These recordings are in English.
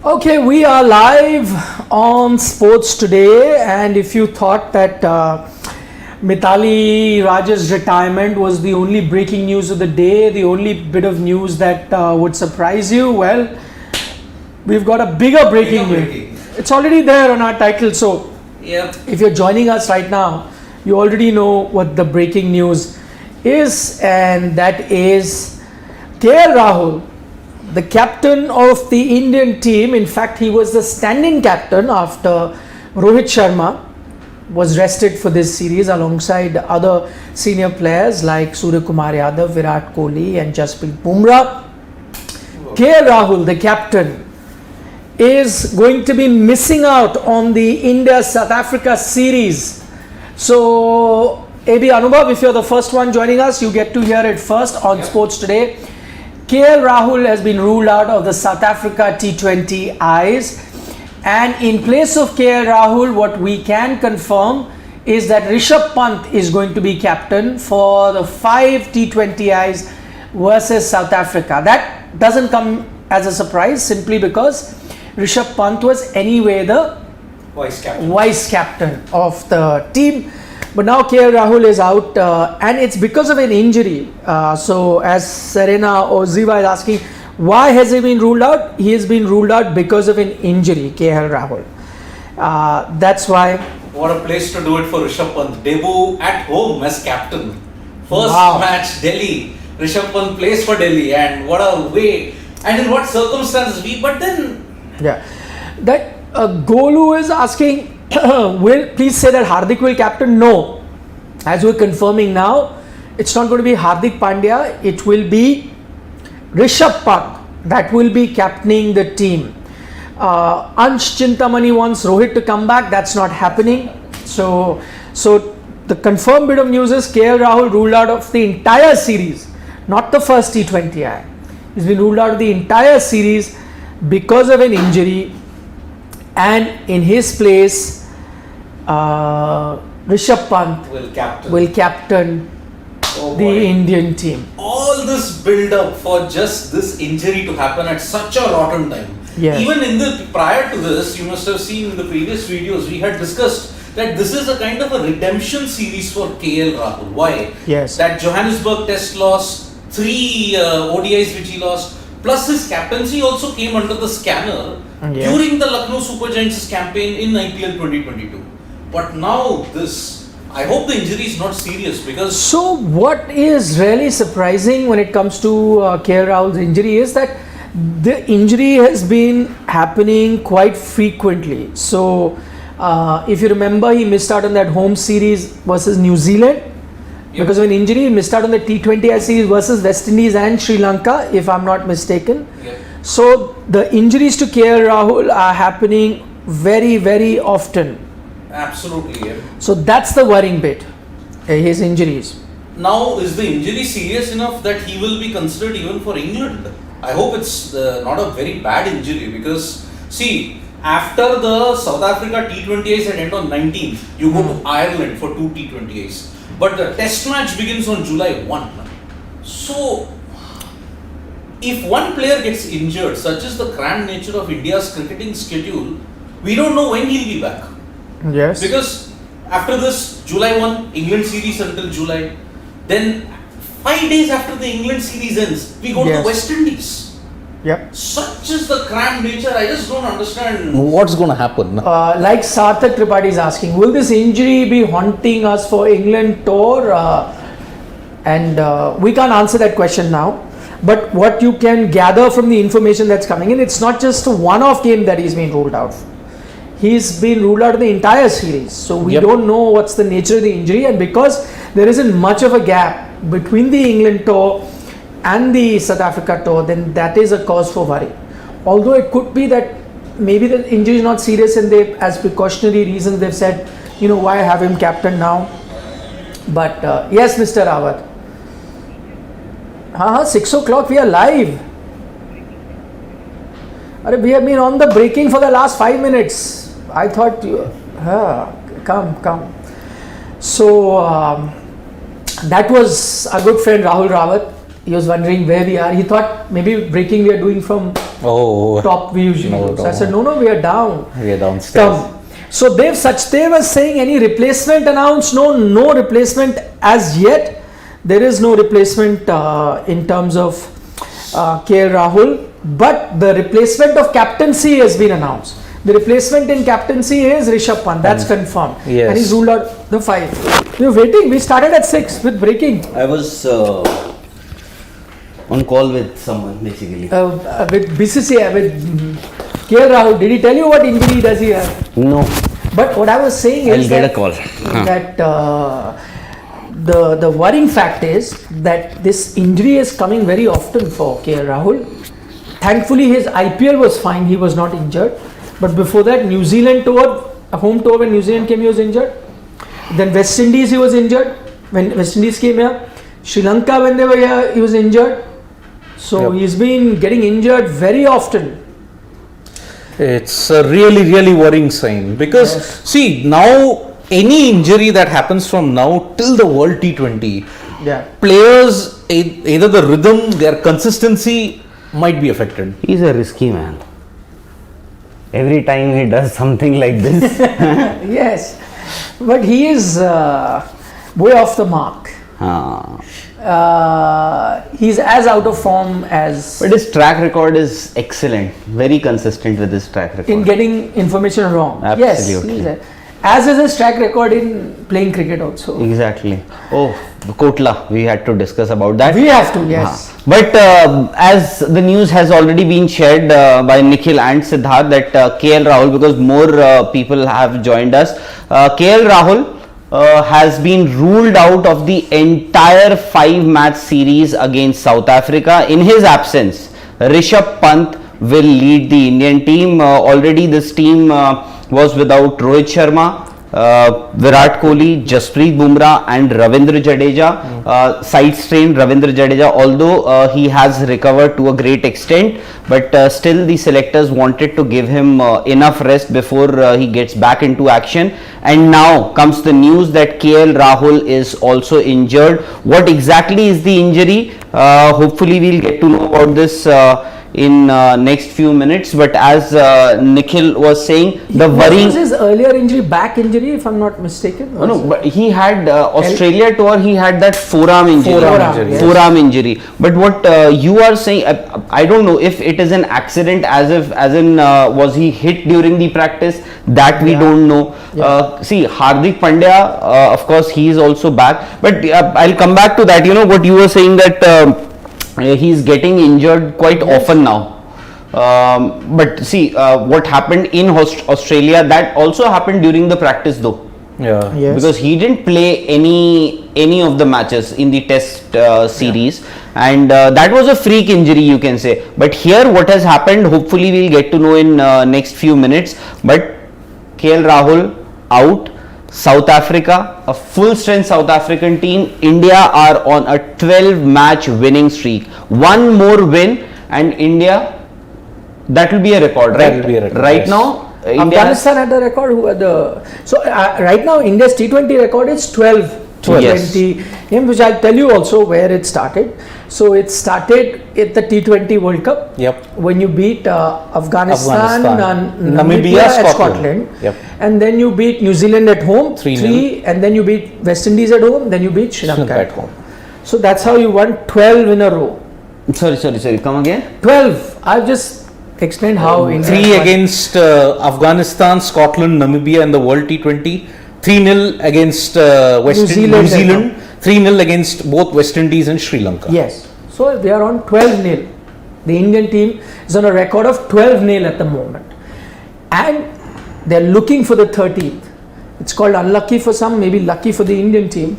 Okay, we are live on Sports Today, and if you thought that Mithali Raj's retirement was the only breaking news of the day, the only bit of news that would surprise you, well, we've got a bigger breaking news. It's already there on our title, so if you're joining us right now, you already know what the breaking news is, and that is Rahul, the captain of the Indian team. In fact, he was the standing captain after Rohit Sharma was rested for this series alongside other senior players like Surya Kumar Yadav, Virat Kohli and Jasprit Bumrah. Rahul, the captain, is going to be missing out on the India-South Africa series. So, AB Anubhav, if you're the first one joining us, you get to hear it first on Sports Today. Rahul has been ruled out of the South Africa T20Is, and in place of Rahul, what we can confirm is that Rishabh Pant is going to be captain for the 5 T20Is versus South Africa. That doesn't come as a surprise simply because Rishabh Pant was anyway the vice captain of the team. But now Rahul is out, and it's because of an injury. So as Serena Oziva is asking, why has he been ruled out? He has been ruled out because of an injury, Rahul. That's why. What a place to do it for Rishabh Pant. Debut at home as captain. First match, Delhi. Rishabh Pant plays for Delhi, and what a way. And in what circumstances but then. Yeah. That Golu is asking, will please say that Hardik will captain? No. As we're confirming now, it's not going to be Hardik Pandya, it will be Rishabh Pant that will be captaining the team. Ansh Chintamani wants Rohit to come back, that's not happening. So the confirmed bit of news is Rahul ruled out of the entire series, not the first T20I. He's been ruled out of the entire series because of an injury, and in his place Rishabh Pant will captain the Indian team. All this build up for just this injury to happen at such a rotten time. Yes. Even in the prior to this, you must have seen in the previous videos, we had discussed that this is a kind of a redemption series for Rahul. Why? Yes. That Johannesburg test loss, 3 ODIs which he lost, plus his captaincy also came under the scanner during the Lucknow Super Giants campaign in IPL 2022. But now this, I hope the injury is not serious because... So what is really surprising when it comes to Rahul's injury is that the injury has been happening quite frequently. So if you remember, he missed out on that home series versus New Zealand. Because of an injury, he missed out on the T20I series versus West Indies and Sri Lanka, if I'm not mistaken. So the injuries to Rahul are happening very, very often. Absolutely. So that's the worrying bit, his injuries. Now, is the injury serious enough that he will be considered even for England? I hope it's not a very bad injury because, see, after the South Africa T20Is had ended on 19th, you go to Ireland for 2 T20Is. But the test match begins on July 1. So, if one player gets injured, such is the cramped nature of India's cricketing schedule, we don't know when he'll be back. Yes. Because after this, July 1, England series until July. Then 5 days after the England series ends, we go to the West Indies. Yep. Such is the cramped nature, I just don't understand. What's going to happen? Like Sarthak Tripathi is asking, will this injury be haunting us for England tour? And we can't answer that question now. But what you can gather from the information that's coming in, it's not just a one-off game that he's been ruled out. He's been ruled out of the entire series. So we don't know what's the nature of the injury, and because there isn't much of a gap between the England tour and the South Africa tour, then that is a cause for worry. Although it could be that maybe the injury is not serious and they, as precautionary reasons, they've said, why have him captain now? But yes, Mr. Rawat. 6 o'clock, we are live. We have been on the breaking for the last 5 minutes. I thought, come. So, that was our good friend Rahul Rawat. he was wondering where we are. He thought maybe breaking we are doing from Oh, top we usually No, do. So I no. said, no, we are down. we are downstairs. Come. So Dev Sachdev was saying any replacement announced? No replacement as yet. There is no replacement in terms of KL Rahul, but the replacement of captaincy has been announced. The replacement in captaincy is Rishabh Pant. That's confirmed. Yes. And he's ruled out the 5. We were waiting. We started at 6 with breaking. I was on call with someone basically. With BCCI, with KL Rahul. Did he tell you what injury does he have? No, But what I was saying I'll is get that, a call. that the worrying fact is that this injury is coming very often for KL Rahul. Thankfully, his IPL was fine. He was not injured. But before that, New Zealand tour, a home tour when New Zealand came, he was injured. Then West Indies, he was injured when West Indies came here. Sri Lanka, when they were here, he was injured. So Yep. he's been getting injured very often. It's a really worrying sign because Yes. see, now any injury that happens from now till the World T20, Yeah. players, either the rhythm, their consistency might be affected. He's a risky man. Every time he does something like this, Yes. But he is way off the mark. He's as out of form as but his track record is excellent. Very consistent with his track record. in getting information wrong. Absolutely. Yes, as is his track record in playing cricket also. Exactly. Oh, Kotla, we had to discuss about that. We have to, yes. But as the news has already been shared by Nikhil and Siddharth that KL Rahul, because more people have joined us, KL Rahul has been ruled out of the entire 5-match series against South Africa. In his absence, Rishabh Pant will lead the Indian team. Already this team was without Rohit Sharma, Virat Kohli, Jasprit Bumrah and Ravindra Jadeja. Side strain Ravindra Jadeja, although he has recovered to a great extent, but still the selectors wanted to give him enough rest before he gets back into action. And now comes the news that KL Rahul is also injured. What exactly is the injury? Hopefully we'll get to know about this in next few minutes, but as Nikhil was saying, the worrying Was his earlier injury back injury, if I'm not mistaken? no, but he had Australia tour. He had that forearm injury. Yes. Forearm injury. But what you are saying, I don't know if it is an accident, as in was he hit during the practice? That we don't know. Yeah. See, Hardik Pandya, of course, he is also back. But I'll come back to that. You know what you were saying, that he's getting injured quite often now. But see, what happened in Australia, that also happened during the practice though. Yeah. Yes. Because he didn't play any of the matches in the test series, and that was a freak injury, you can say. But here what has happened, hopefully we'll get to know in next few minutes. But KL Rahul out. South Africa, a full strength South African team, India are on a 12-match winning streak. One more win and India, that will be a record, right? That will be a record, right yes. now, India Afghanistan had the record. Who had the right now India's T20 record is 12 Yes. T20 games, which I'll tell you also where it started. So it started at the T20 World Cup. Yep. When you beat Afghanistan, Afghanistan, Namibia Namibia, at Scotland. Yep. And then you beat New Zealand at home 3-0. and then you beat West Indies at home, then you beat Sri Lanka At at home. home. So that's how you won 12 in a row. sorry, come again. 12. I've just explained how India 3 won. against Afghanistan, Scotland, Namibia in the World T20. 3-0 against New Zealand. Zealand. 3-0 against both West Indies and Sri Lanka. Yes. So they are on 12-0. The Indian team is on a record of 12-0 at the moment. And they're looking for the 13th. It's called unlucky for some, maybe lucky for the Indian team.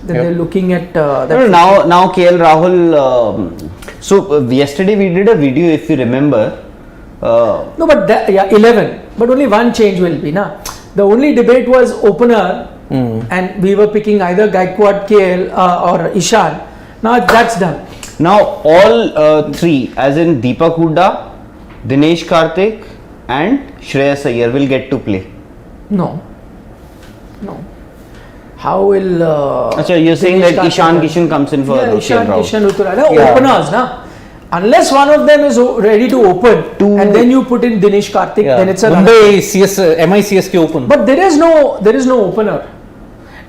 Then Yep. they're looking at that. Now KL Rahul. So yesterday we did a video, if you remember. No, but 11. But only one change will be. The only debate was opener, and we were picking either Gaikwad, KL or Ishan. Now that's done. Now all three, as in Deepak Hooda, Dinesh Karthik and Shreyas Iyer will get to play. No. how will Achha, you're saying Dinesh that Ishan Karthik- Kishan comes in for yeah, Ishan KL Rahul. Kishan, Ruturaj, Yeah. openers, na. Unless one of them is ready to open, and then you put in Dinesh Karthik, then it's a Mumbai MICSK Open. But there is no opener.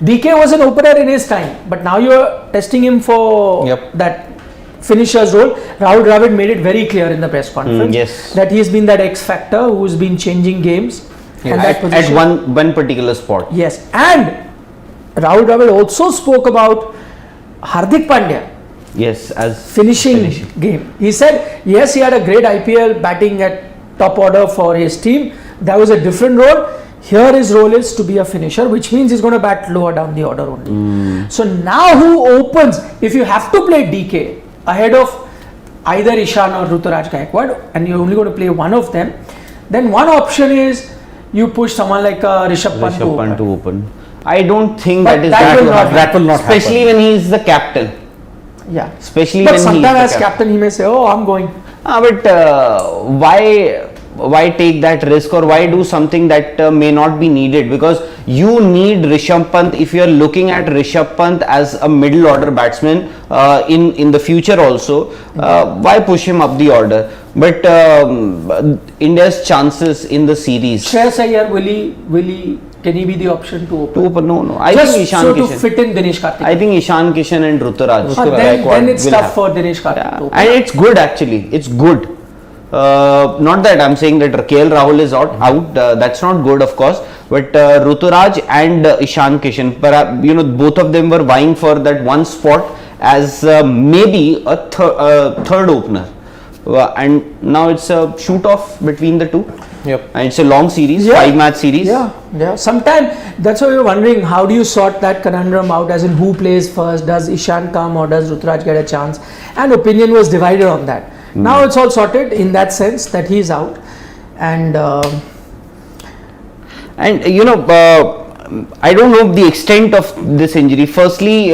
DK was an opener in his time, but now you are testing him for Yep. that finisher's role. Rahul Dravid made it very clear in the press conference yes. that he's been that X factor who's been changing games. And that At position. one particular spot. Yes, and Rahul Dravid also spoke about Hardik Pandya Yes, as finishing game. He said, yes, he had a great IPL batting at top order for his team. That was a different role. Here his role is to be a finisher, which means he's going to bat lower down the order only. So now who opens? If you have to play DK ahead of either Ishan or Ruturaj Gaikwad, and you're only going to play one of them, then one option is you push someone like Rishabh Pant Rishabh to to open. open. I don't think But that is that will not that will not especially happen. when he is the captain. Yeah. Especially But when he is sometimes the as captain he may say, oh, I'm going. But why take that risk, or why do something that may not be needed? Because you need Rishabh Pant if you are looking at Rishabh Pant as a middle order batsman in the future also. Why push him up the order? But India's chances in the series Shreyas Iyer, can he be the option to open? to open, no. I Just think Ishan so to Kishan. fit in Dinesh Karthik. I think Ishan Kishan and Ruturaj. then Gaikwad it's will tough have. for Dinesh Karthik Yeah. to open. And it's good actually. It's good. Not that I'm saying that KL Rahul is out. That's not good, of course. But Ruturaj and Ishan Kishan, perhaps, both of them were vying for that one spot as maybe a third opener. And now it's a shoot off between the two. Yep. And it's a long series, Yeah. 5-match series. Yeah. Sometimes that's why you're wondering, how do you sort that conundrum out, as in who plays first? Does Ishan come or does Ruturaj get a chance? And opinion was divided on that. Now it's all sorted in that sense that he's out. And And I don't know the extent of this injury. Firstly,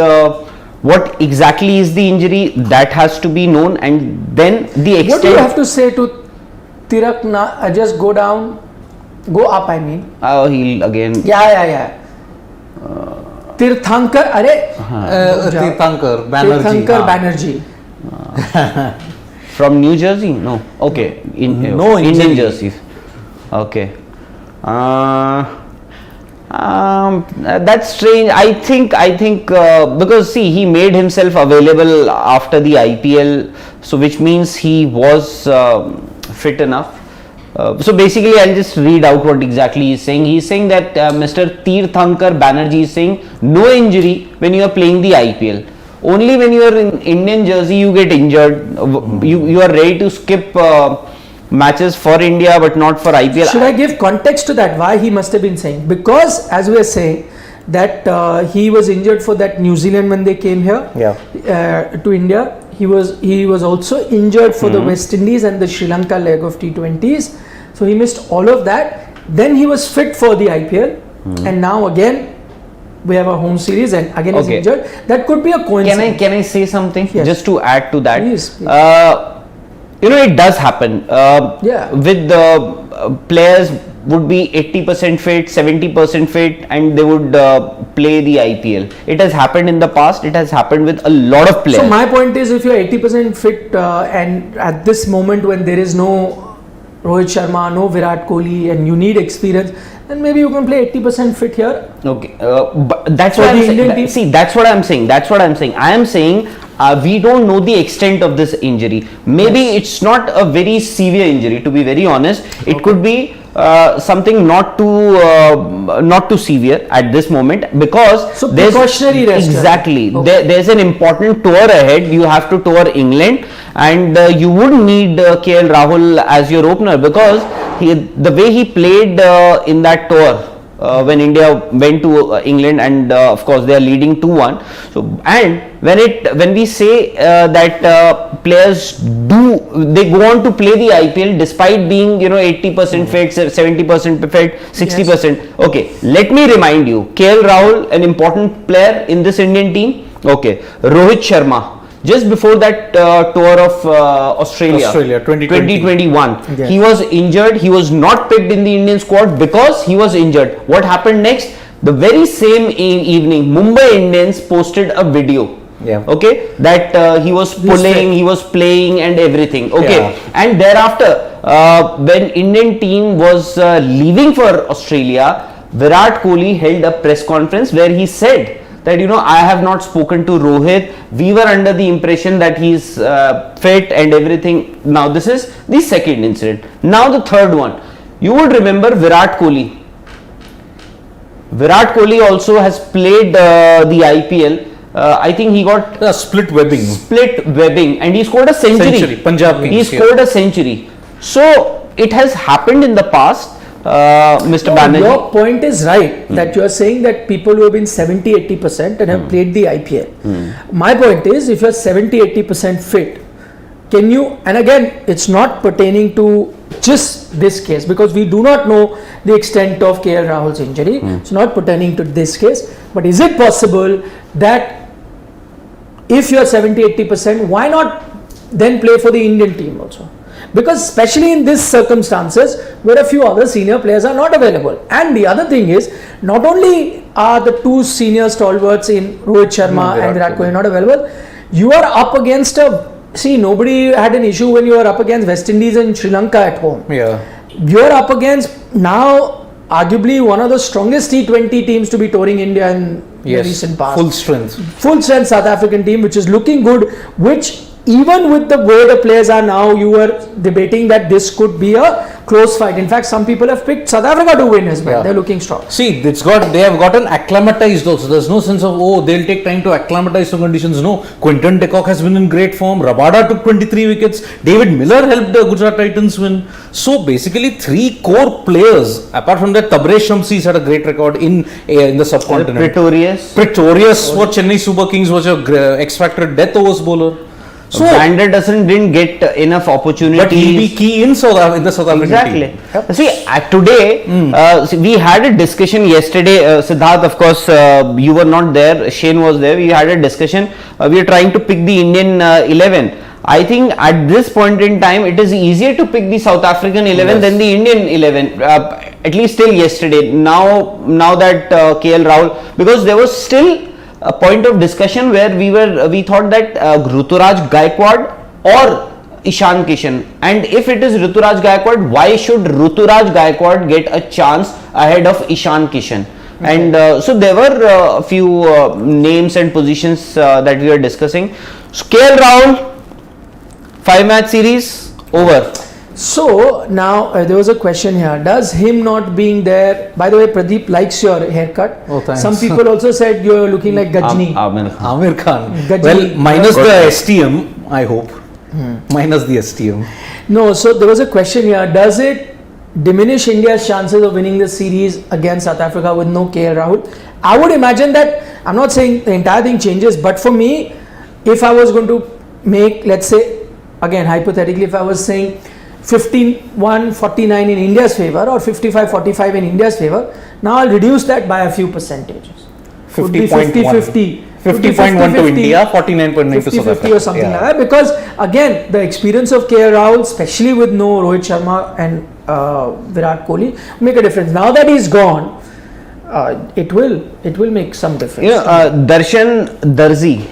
what exactly is the injury, that has to be known, and then the extent. what do you have to say to Tirak? Just go down, go up, I mean. He'll again. Yeah. Tirthankar, Tirthankar Tirthankar Banerjee. Banerjee. From New Jersey? No. Okay. No Indian injury. jerseys. Okay. That's strange. I think because see, he made himself available after the IPL, so which means he was fit enough. So basically, I'll just read out what exactly he's saying. He's saying that Mr. Tirthankar Banerjee is saying no injury when you are playing the IPL. Only when you are in Indian jersey you get injured. You are ready to skip matches for India but not for IPL. Should I give context to that? Why he must have been saying? Because as we are saying that he was injured for that New Zealand when they came here to India. He was also injured for the West Indies and the Sri Lanka leg of T20Is. So he missed all of that. Then he was fit for the IPL, and now again we have a home series and again he's injured. That could be a coincidence. Can I say something just to add to that? Please. It does happen. With the players would be 80% fit, 70% fit, and they would play the IPL. It has happened in the past. It has happened with a lot of players. So my point is, if you're 80% fit and at this moment when there is no Rohit Sharma, no Virat Kohli, and you need experience, then maybe you can play 80% fit here. Okay, but that's For what the I'm Indian saying. team? See, that's what I'm saying. I am saying we don't know the extent of this injury. Maybe it's not a very severe injury. To be very honest, it could be something not too severe at this moment, because So precautionary rest. Exactly. Okay. There's an important tour ahead. You have to tour England, and you would need KL Rahul as your opener, because the way he played in that tour. When India went to England, and of course they are leading 2-1. So, and when we say that players they go on to play the IPL despite being 80% fit, 70% fit, 60%. Okay, let me remind you, KL Rahul, an important player in this Indian team. Okay, Rohit Sharma. Just before that tour of Australia 2021, Yes. he was injured. He was not picked in the Indian squad because he was injured. What happened next? The very same evening, Mumbai Indians posted a video. Yeah. Okay, that he was pulling, he was playing, and everything. Okay, Yeah. and thereafter, when Indian team was leaving for Australia, Virat Kohli held a press conference where he said that I have not spoken to Rohit. We were under the impression that he's fit and everything. Now this is the second incident. Now the third one. You would remember Virat Kohli. Virat Kohli also has played the IPL. I think he got split webbing. And he scored a century. Punjab Kings. He scored a century. So it has happened in the past, Mr. Banerjee. Your point is right that you are saying that people who have been 70-80% and have played the IPL. My point is, if you are 70-80% fit, can you, and again, it's not pertaining to just this case because we do not know the extent of KL Rahul's injury. It's not pertaining to this case. But is it possible that if you are 70-80%, why not then play for the Indian team also? Because especially in these circumstances where a few other senior players are not available. And the other thing is, not only are the two senior stalwarts in Rohit Sharma and Virat Kohli not available, you are up against nobody had an issue when you are up against West Indies and Sri Lanka at home. Yeah. You are up against now arguably one of the strongest T20 teams to be touring India in the recent past. Full strength South African team which is looking good, which even with the way the players are now, you were debating that this could be a close fight. In fact, some people have picked South Africa to win as well. Yeah. They're looking strong. See, they have gotten acclimatized also. There's no sense of they'll take time to acclimatize to conditions. No, Quinton de Kock has been in great form. Rabada took 23 wickets. David Miller helped the Gujarat Titans win. So basically, three core players. Apart from that, Tabraiz Shamsi's had a great record in the subcontinent. Pretorius for Chennai Super Kings was a X-Factor death overs bowler. So Vander didn't get enough opportunities. But he'll be key in the South African team. Exactly. See, today we had a discussion yesterday. Siddharth, of course, you were not there. Shane was there. We had a discussion. We are trying to pick the Indian 11. I think at this point in time, it is easier to pick the South African 11 than the Indian 11. At least till yesterday. Now that KL Rahul, because there was still a point of discussion where we thought that Ruturaj Gaikwad or Ishan Kishan, and if it is Ruturaj Gaikwad, why should Ruturaj Gaikwad get a chance ahead of Ishan Kishan? And so there were a few names and positions that we were discussing. So KL Rahul, 5-match series over. So now there was a question here. Does him not being there? By the way, Pradeep likes your haircut. Oh, thanks. Some people also said you're looking like Gajni. Amir Khan. Gajni. Well, minus the STM, I hope. Minus the STM. No, so there was a question here. Does it diminish India's chances of winning the series against South Africa with no KL Rahul? I would imagine that, I'm not saying the entire thing changes, but for me, if I was going to make, let's say, again, hypothetically, if I was saying 51-49 in India's favor or 55-45 in India's favor, now I'll reduce that by a few percentages. 50.1. 50.1 to India, 49.9 to South Africa. Or something like that, because again the experience of KL Rahul, especially with no Rohit Sharma and Virat Kohli, make a difference. Now that he's gone, it will make some difference. Darshan Darzi,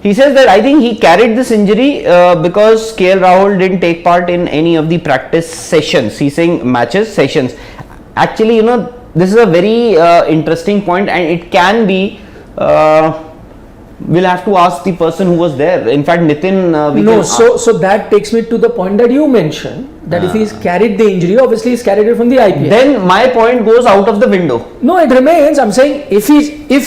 he says that I think he carried this injury because KL Rahul didn't take part in any of the practice sessions. He's saying matches, sessions. Actually, this is a very interesting point, and it can be. We'll have to ask the person who was there. In fact, Nitin. So that takes me to the point that you mentioned, that if he's carried the injury, obviously he's carried it from the IPL. Then my point goes out of the window. No, it remains. I'm saying if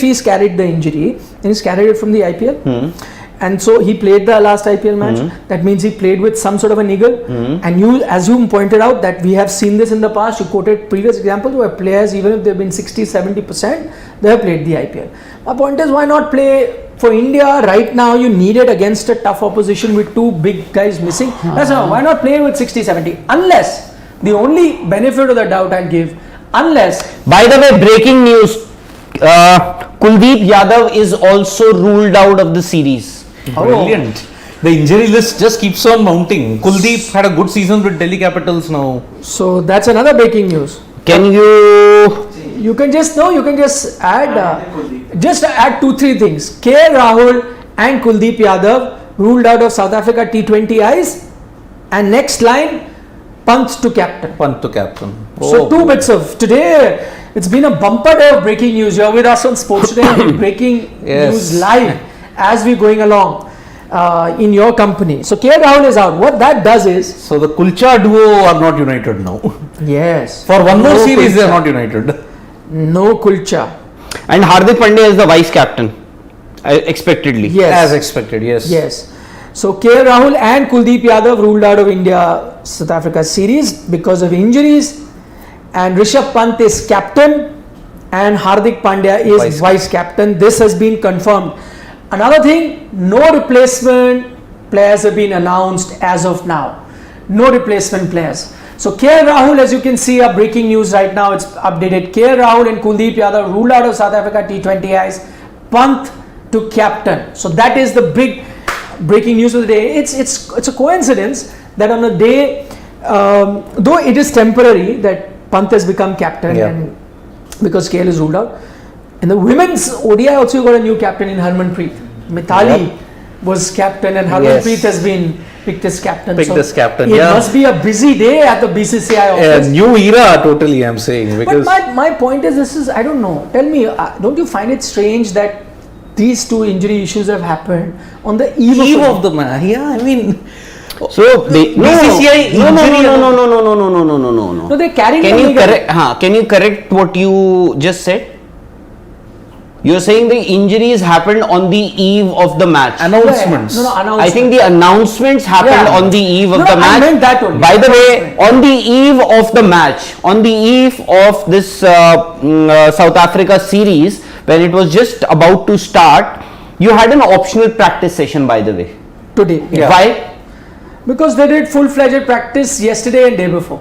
he's carried the injury, then he's carried it from the IPL. And so he played the last IPL match. That means he played with some sort of a niggle. And you, as you pointed out, that we have seen this in the past. You quoted previous examples where players, even if they've been 60-70%, they have played the IPL. My point is, why not play for India right now? You need it against a tough opposition with two big guys missing. That's why not play with 60-70? Unless, the only benefit of the doubt I'll give, unless. By the way, breaking news. Kuldeep Yadav is also ruled out of the series. Brilliant. The injury list just keeps on mounting. Kuldeep had a good season with Delhi Capitals now. So that's another breaking news. Can you You can just add just add 2-3 things. KL Rahul and Kuldeep Yadav ruled out of South Africa T20Is, and next line, Pant to captain. Pant to captain. So two bits of today. It's been a bumper day of breaking news. You're with us on Sports Today and breaking news live as we're going along in your company. So KL Rahul is out. What that does is, So the Kulcha duo are not united now. yes, For one more no series, they are Kulcha. not united. No Kulcha. And Hardik Pandya is the vice captain, expectedly. Yes. As expected, yes. Yes. So KL Rahul and Kuldeep Yadav ruled out of India South Africa series because of injuries, and Rishabh Pant is captain and Hardik Pandya is vice captain. This has been confirmed. Another thing, no replacement players have been announced as of now. No replacement players. So KL Rahul, as you can see, are breaking news right now. It's updated. KL Rahul and Kuldeep Yadav ruled out of South Africa T20Is. Pant to captain. So that is the big breaking news of the day. It's a coincidence that on a day, though it is temporary, that Pant has become captain, and because KL is ruled out. In the women's ODI also you got a new captain in Harmanpreet. Mithali was captain and Harmanpreet has been picked as captain. Picked as captain, It must be a busy day at the BCCI office. A new era, totally, I'm saying. Because But my point is, this is, I don't know. Tell me, don't you find it strange that these two injury issues have happened on the eve of the match. Yeah, I mean. So they BCCI No, they're carrying. Can you correct what you just said? You're saying the injuries happened on the eve of the match. Announcements. No, announcements. I think the announcements happened on the eve of the match. I meant that only. By the way, on the eve of the match, on the eve of this South Africa series, when it was just about to start, you had an optional practice session, by the way. Today. Why? Because they did full-fledged practice yesterday and day before.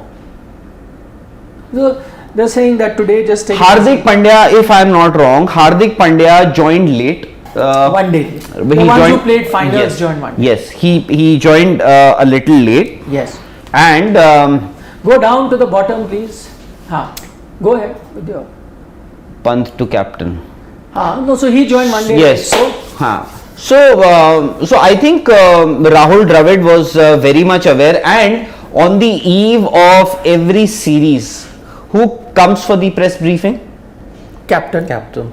So they're saying that today just take Hardik Pandya, if I am not wrong, Hardik Pandya joined late. 1 day. The ones who played finals joined 1 day. Yes, he joined a little late. Yes. And Go down to the bottom, please. Go ahead with your. Pant to captain. No, so he joined 1 day. Yes. So, So I think Rahul Dravid was very much aware, and on the eve of every series, who comes for the press briefing? captain. Captain.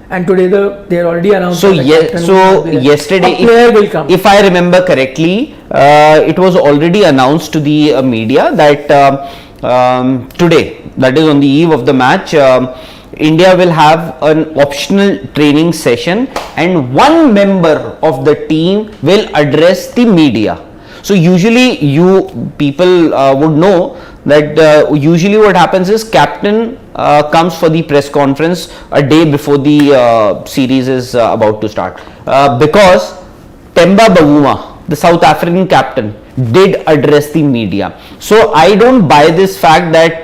And today they are already announced. So that the captain will not be there. yesterday, a player will come. if I remember correctly, it was already announced to the media that today, that is on the eve of the match, India will have an optional training session and one member of the team will address the media. So usually you people would know that usually what happens is captain comes for the press conference a day before the series is about to start, because Temba Bavuma, the South African captain, did address the media. So I don't buy this fact that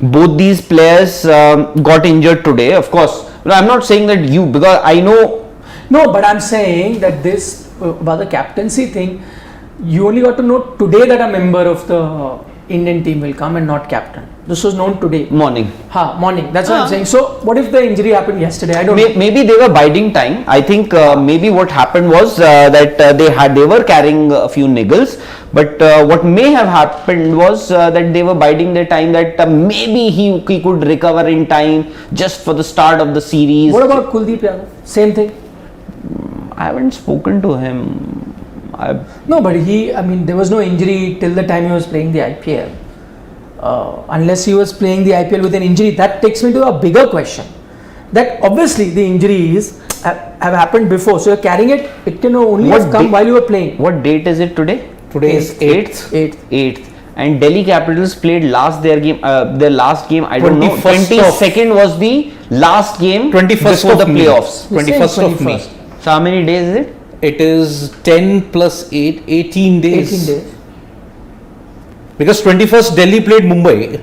both these players got injured today. Of course, I'm not saying that because I know. No, but I'm saying that this about the captaincy thing, you only got to know today that a member of the Indian team will come and not captain. This was known today. Morning. Morning. That's what I'm saying. So, what if the injury happened yesterday? I don't know. Maybe they were biding time. I think maybe what happened was that they were carrying a few niggles. But what may have happened was that they were biding their time. That maybe he could recover in time just for the start of the series. What about Kuldeep Yadav? Same thing. I haven't spoken to him. No, but there was no injury till the time he was playing the IPL. Unless he was playing the IPL with an injury, that takes me to a bigger question. That obviously the injuries have happened before, so you're carrying it. It can only have come while you were playing. What date is it today? Today is 8th. 8th. And Delhi Capitals played their last game. I don't know. 22nd was the last game 21st before of the May. playoffs. 21st of May. So how many days is it? It is 10 plus 8, 18 days. 18 days. Because 21st Delhi played Mumbai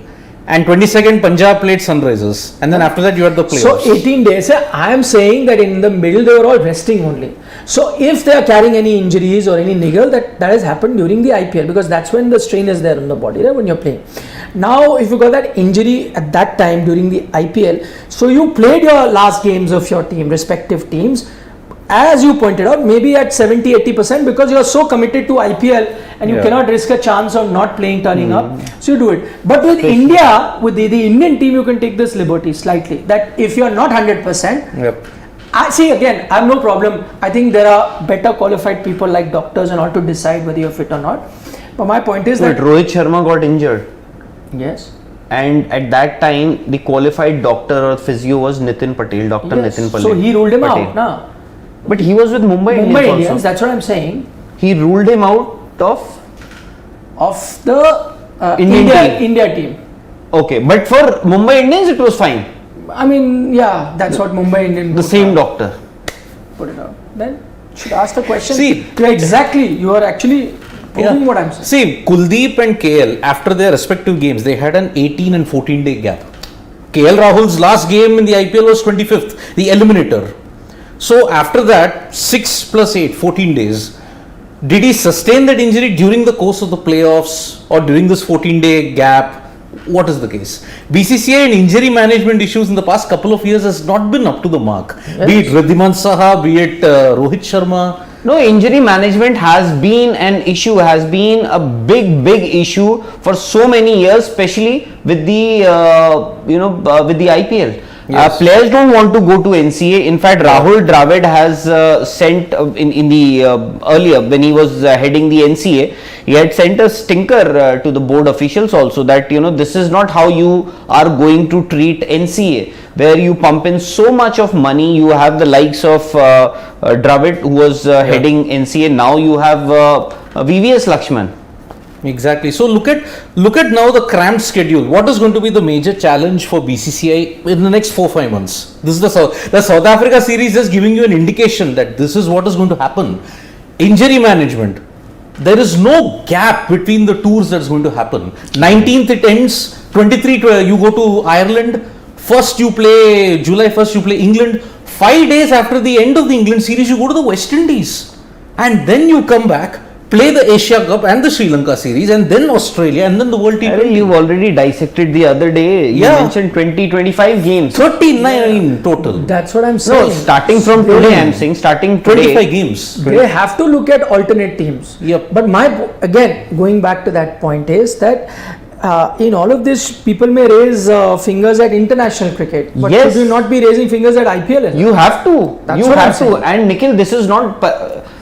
And 22nd, Punjab played Sunrisers. And then after that, you had the playoffs. So 18 days. I am saying that in the middle they were all resting only. So if they are carrying any injuries or any niggle, that has happened during the IPL, because that's when the strain is there on the body, right, when you're playing. Now, if you got that injury at that time during the IPL, so you played your last games of your team, respective teams, as you pointed out, maybe at 70-80%, because you are so committed to IPL and you cannot risk a chance of not playing, turning up. So you do it. But with India, with the Indian team, you can take this liberty slightly. That if you are not 100%, I see, again, I have no problem. I think there are better qualified people like doctors and all to decide whether you're fit or not. But my point is that Rohit Sharma got injured. Yes. And at that time, the qualified doctor or physio was Nitin Patel, Dr. Yes. Nitin Patel. So he ruled him out, now. But he was with Mumbai Indians also. That's what I'm saying. He ruled him out of the India team. Okay, but for Mumbai Indians it was fine. I mean, yeah, that's what Mumbai Indians. The same doctor put it out. Then should ask the question. See, yeah, exactly. You are actually proving what I'm saying. See, Kuldeep and KL, after their respective games, they had an 18 and 14 day gap. KL Rahul's last game in the IPL was 25th, the eliminator. So after that, 6 plus 8, 14 days. Did he sustain that injury during the course of the playoffs or during this 14-day gap? What is the case? BCCI and injury management issues in the past couple of years has not been up to the mark. Yes. Be it Riddhiman Saha, be it Rohit Sharma. No, injury management has been an issue, has been a big issue for so many years, especially with the with the IPL. Yes. Players don't want to go to NCA. In fact, Rahul Dravid has sent in the earlier when he was heading the NCA, he had sent a stinker to the board officials also that this is not how you are going to treat NCA, where you pump in so much of money. You have the likes of Dravid who was heading NCA. Now you have VVS Lakshman. Exactly. So look at now the cramped schedule. What is going to be the major challenge for BCCI in the next 4-5 months? This is the South Africa series is giving you an indication that this is what is going to happen. Injury management. There is no gap between the tours that's going to happen. 19th it ends. 23 you go to Ireland. First you play July 1st you play England. 5 days after the end of the England series you go to the West Indies, and then you come back, play the Asia Cup and the Sri Lanka series, and then Australia, and then the World T20. You've already dissected the other day. You mentioned 20-25 games. 39 total. That's what I'm saying. No, starting from today, I'm saying starting today. 25 games. They have to look at alternate teams. Yep. But again, going back to that point is that in all of this, people may raise fingers at international cricket, but should you not be raising fingers at IPL? You have to. That's you what I'm have to. saying. And Nikhil, this is not.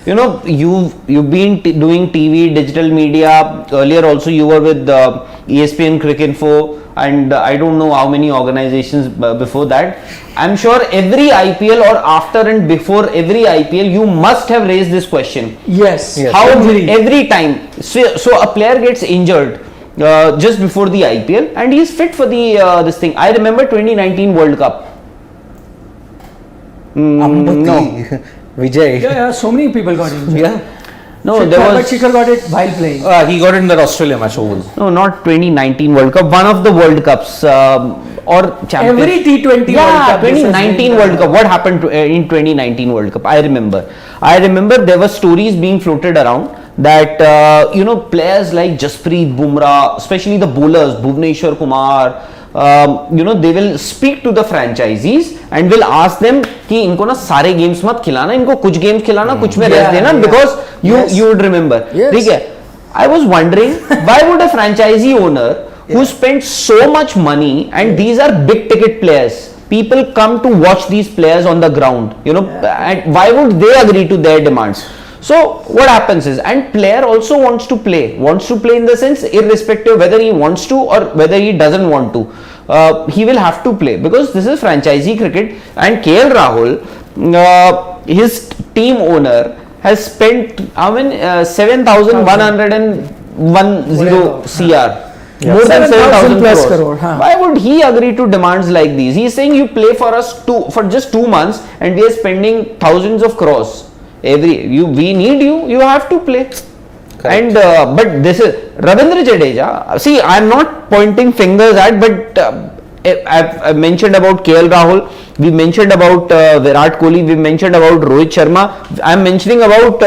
You've been doing TV, digital media. Earlier also, you were with ESPN Cricinfo, and I don't know how many organizations before that. I'm sure every IPL or after and before every IPL, you must have raised this question. Yes. How every time? So a player gets injured just before the IPL, and he is fit for the this thing. I remember 2019 World Cup. No. Vijay. Yeah, so many people got injured. Yeah. No, there was. Shikhar got it while playing. He got it in that Australia match over. No, not 2019 World Cup. One of the World Cups or Champions. Every T20 Yeah, World Cup. 2019 World Cup. What happened in 2019 World Cup? I remember there were stories being floated around that players like Jasprit Bumrah, especially the bowlers, Bhuvneshwar Kumar, they will speak to the franchisees and will ask them कि इनको ना सारे games मत खिलाना, इनको कुछ games खिलाना, कुछ में rest देना, because you would remember. ठीक है? I was wondering why would a franchisee owner who spent so much money, and these are big ticket players, people come to watch these players on the ground, and why would they agree to their demands? So what happens is, and player also wants to play in the sense, irrespective whether he wants to or whether he doesn't want to, he will have to play, because this is franchisee cricket. And KL Rahul, his team owner, has spent 7,110 CR. More than 7,000 plus crore. Huh? Why would he agree to demands like these? He is saying you play for us for just 2 months, and we are spending thousands of crores. We need you have to play. And but this is Ravindra Jadeja. See, I'm not pointing fingers at, but I've mentioned about KL Rahul. We mentioned about Virat Kohli. We mentioned about Rohit Sharma. I'm mentioning about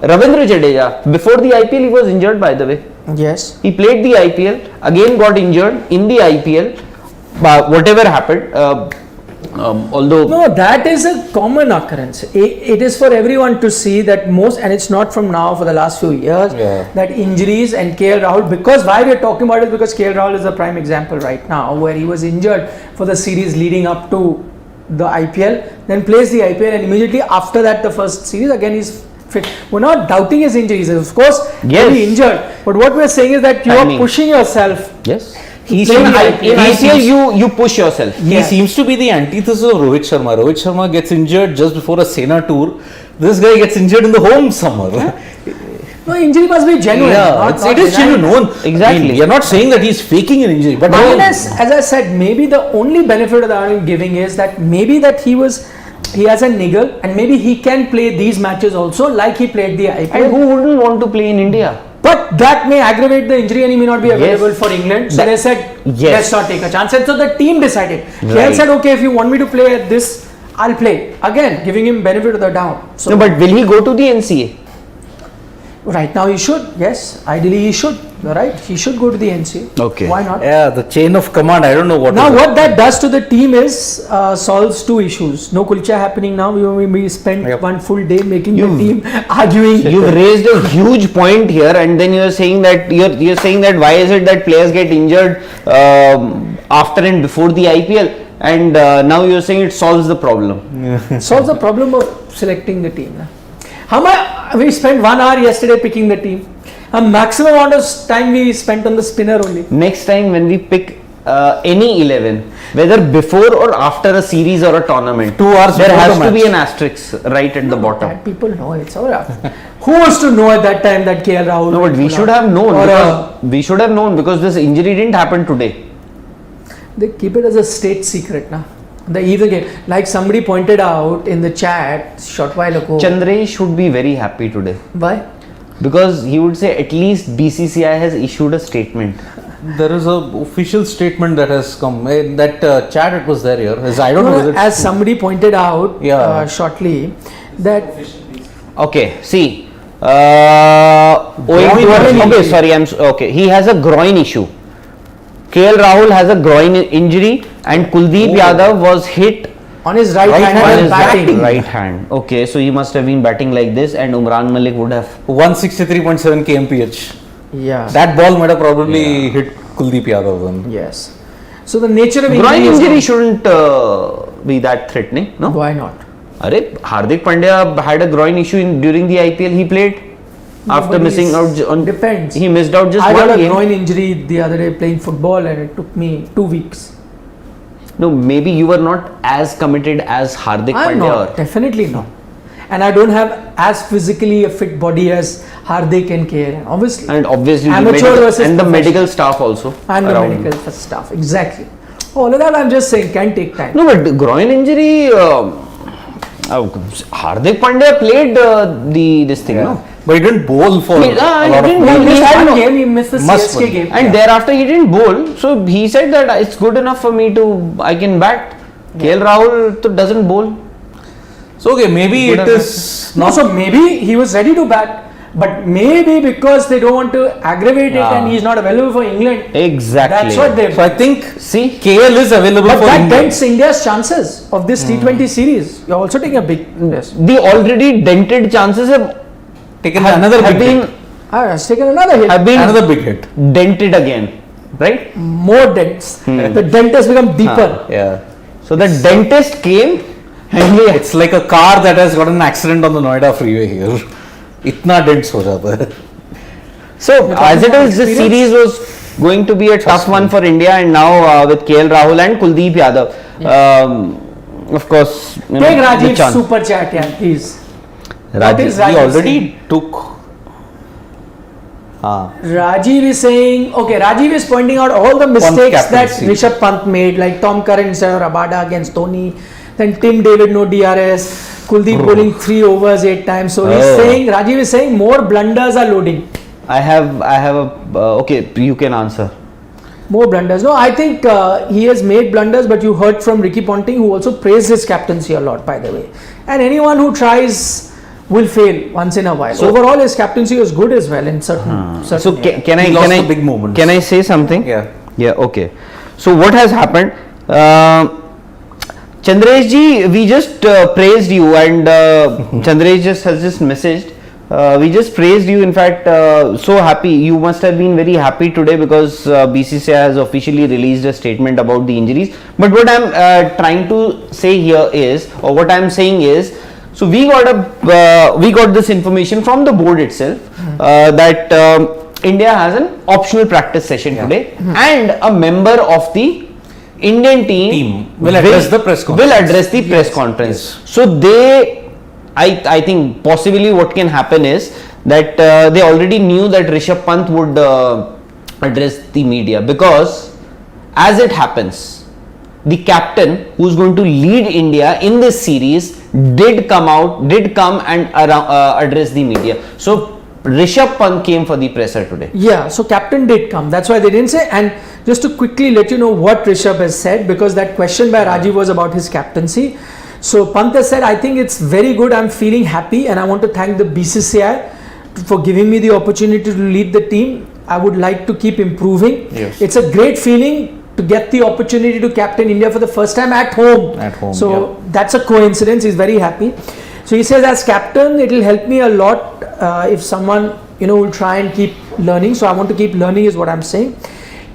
Ravindra Jadeja. Before the IPL, he was injured, by the way. Yes. He played the IPL, again got injured in the IPL. Whatever happened, although No, that is a common occurrence. It is for everyone to see that most, and it's not from now, for the last few years, that injuries and KL Rahul, because why we are talking about it, because KL Rahul is a prime example right now, where he was injured for the series leading up to the IPL, then plays the IPL, and immediately after that, the first series, again he's fit. We're not doubting his injuries, of course, very injured, but what we're saying is that you are pushing yourself. yes, He you push yourself. He seems to be the antithesis of Rohit Sharma. Rohit Sharma gets injured just before a Sena tour. This guy gets injured in the home summer. No, injury must be genuine. It is genuine. Exactly. We are not saying that he's faking an injury, but Minus, as I said, maybe the only benefit that I'm giving is that maybe that he has a niggle, and maybe he can play these matches also like he played the IPL. And who wouldn't want to play in India? But that may aggravate the injury and he may not be available for England. So they said, let's not take a chance. And so the team decided. They said, okay, if you want me to play at this, I'll play. Again, giving him benefit of the doubt. So No, but will he go to the NCA? right now he should. Yes, ideally he should. You're right. He should go to the NCA. Okay. Why not? yeah, the chain of command, I don't know what. Now is what that does to the team is solves two issues. No kulcha happening now. We spent one full day making the team arguing. You've raised a huge point here, and then you're saying that you're saying that why is it that players get injured after and before the IPL, and now you're saying it solves the problem. Solves the problem of selecting the team. We spent 1 hour yesterday picking the team. A maximum amount of time we spent on the spinner only. Next time when we pick any 11, whether before or after a series or a tournament, 2 hours there before has the to be match. an asterisk right at the bottom. That people know it's all right. Who was to know at that time that KL Rahul? No, but we should have known. We should have known because this injury didn't happen today. They keep it as a state secret now. The even game, like somebody pointed out in the chat short while ago. Chandresh should be very happy today Why? because he would say at least BCCI has issued a statement. There is a official statement that has come. In that chat, it was there here. I don't know whether As somebody pointed out shortly that Okay, see. He has a groin issue. KL Rahul has a groin injury, and Kuldeep Yadav was hit on his right hand on and his batting. right hand. Okay, so he must have been batting like this, and Umran Malik would have. 163.7 kmph. Yeah. That ball might have probably hit Kuldeep Yadav then. Yes. So the nature of Groin is injury not- shouldn't be that threatening, no? Why not? Hardik Pandya had a groin issue during the IPL. He played after Nobody's- missing out on. Depends. He missed out just I one got a game. groin injury the other day playing football, and it took me 2 weeks. No, maybe you were not as committed as Hardik I'm Pandya. not, definitely not. And I don't have as physically a fit body as Hardik and KL. Obviously. And obviously, Amateur versus and the professional. medical staff also. And the around. medical staff. Exactly. All of that I'm just saying can take time. No, but groin injury. Hardik Pandya played this thing, no? But he didn't bowl for He a lot of didn't He bowl. missed He had one no- game, he missed the Must CSK win. game. And thereafter he didn't bowl, so he said that it's good enough for me to I can bat. KL Rahul doesn't bowl. So okay, maybe Good it enough. is No, so maybe he was ready to bat, but maybe because they don't want to aggravate it and he's not available for England. Exactly. That's what they. So I think See, KL is available But for that England. dents India's chances of this T20 series. You're also taking a big risk. the already dented chances have Taken another have big been hit. Has taken another hit. have been Another big hit. dented again, right? More dents. The dent has become deeper. Yeah. So the dentist came and he It's like a car that has got an accident on the Noida freeway here. Itna dents ho jata hai. So as it is, this experience? series was going to be a tough one for India, and now with KL Rahul and Kuldeep Yadav, of course, you know, Take the Rajiv's chance. super chat, yeah, please. Rajiv, is He Rajiv already took. Rajiv is saying, okay, Rajiv is pointing out all the mistakes that captaincy. Rishabh Pant made, like Tom Curran instead of Rabada against Dhoni, then Tim David no DRS, Kuldeep bowling 3 overs 8 times. So he's saying, Rajiv is saying more blunders are loading. I have a okay. You can answer. More blunders. No, I think he has made blunders, but you heard from Ricky Ponting, who also praised his captaincy a lot, by the way. And anyone who tries will fail once in a while. So overall, his captaincy was good as well in certain. So areas. can I He can lost I the big moments. Can I say something? Yeah. Yeah. Okay. So what has happened? Chandresh ji, we just praised you, and Chandresh has just messaged. We just praised you. In fact, so happy. You must have been very happy today because BCCI has officially released a statement about the injuries. But what I'm trying to say here is, or what I'm saying is, so we got this information from the board itself that India has an optional practice session today, and a member of the Indian team will address the press conference. Will address the press conference. So I think possibly what can happen is that they already knew that Rishabh Pant would address the media, because as it happens, the captain who's going to lead India in this series did come and address the media. So Rishabh Pant came for the presser today. Yeah, so captain did come. That's why they didn't say. And just to quickly let you know what Rishabh has said, because that question by Rajiv was about his captaincy. So Pant has said, I think it's very good. I'm feeling happy, and I want to thank the BCCI for giving me the opportunity to lead the team. I would like to keep improving. Yes. It's a great feeling to get the opportunity to captain India for the first time at home. At home, So that's a coincidence. He's very happy. So he says, as captain, it will help me a lot if someone will try and keep learning. So I want to keep learning is what I'm saying.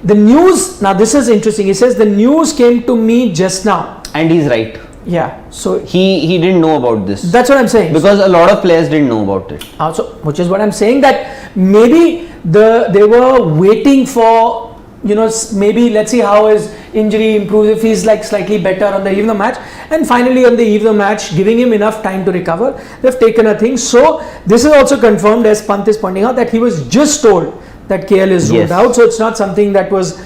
The news, now this is interesting. He says the news came to me just now. And he's right. Yeah. So He didn't know about this. that's what I'm saying. Because a lot of players didn't know about it. So which is what I'm saying, that maybe they were waiting for, maybe let's see how his injury improves, if he's like slightly better on the eve of the match, and finally on the eve of the match, giving him enough time to recover, they've taken a thing. So this is also confirmed, as Pant is pointing out, that he was just told that KL is ruled Yes. out. So it's not something that was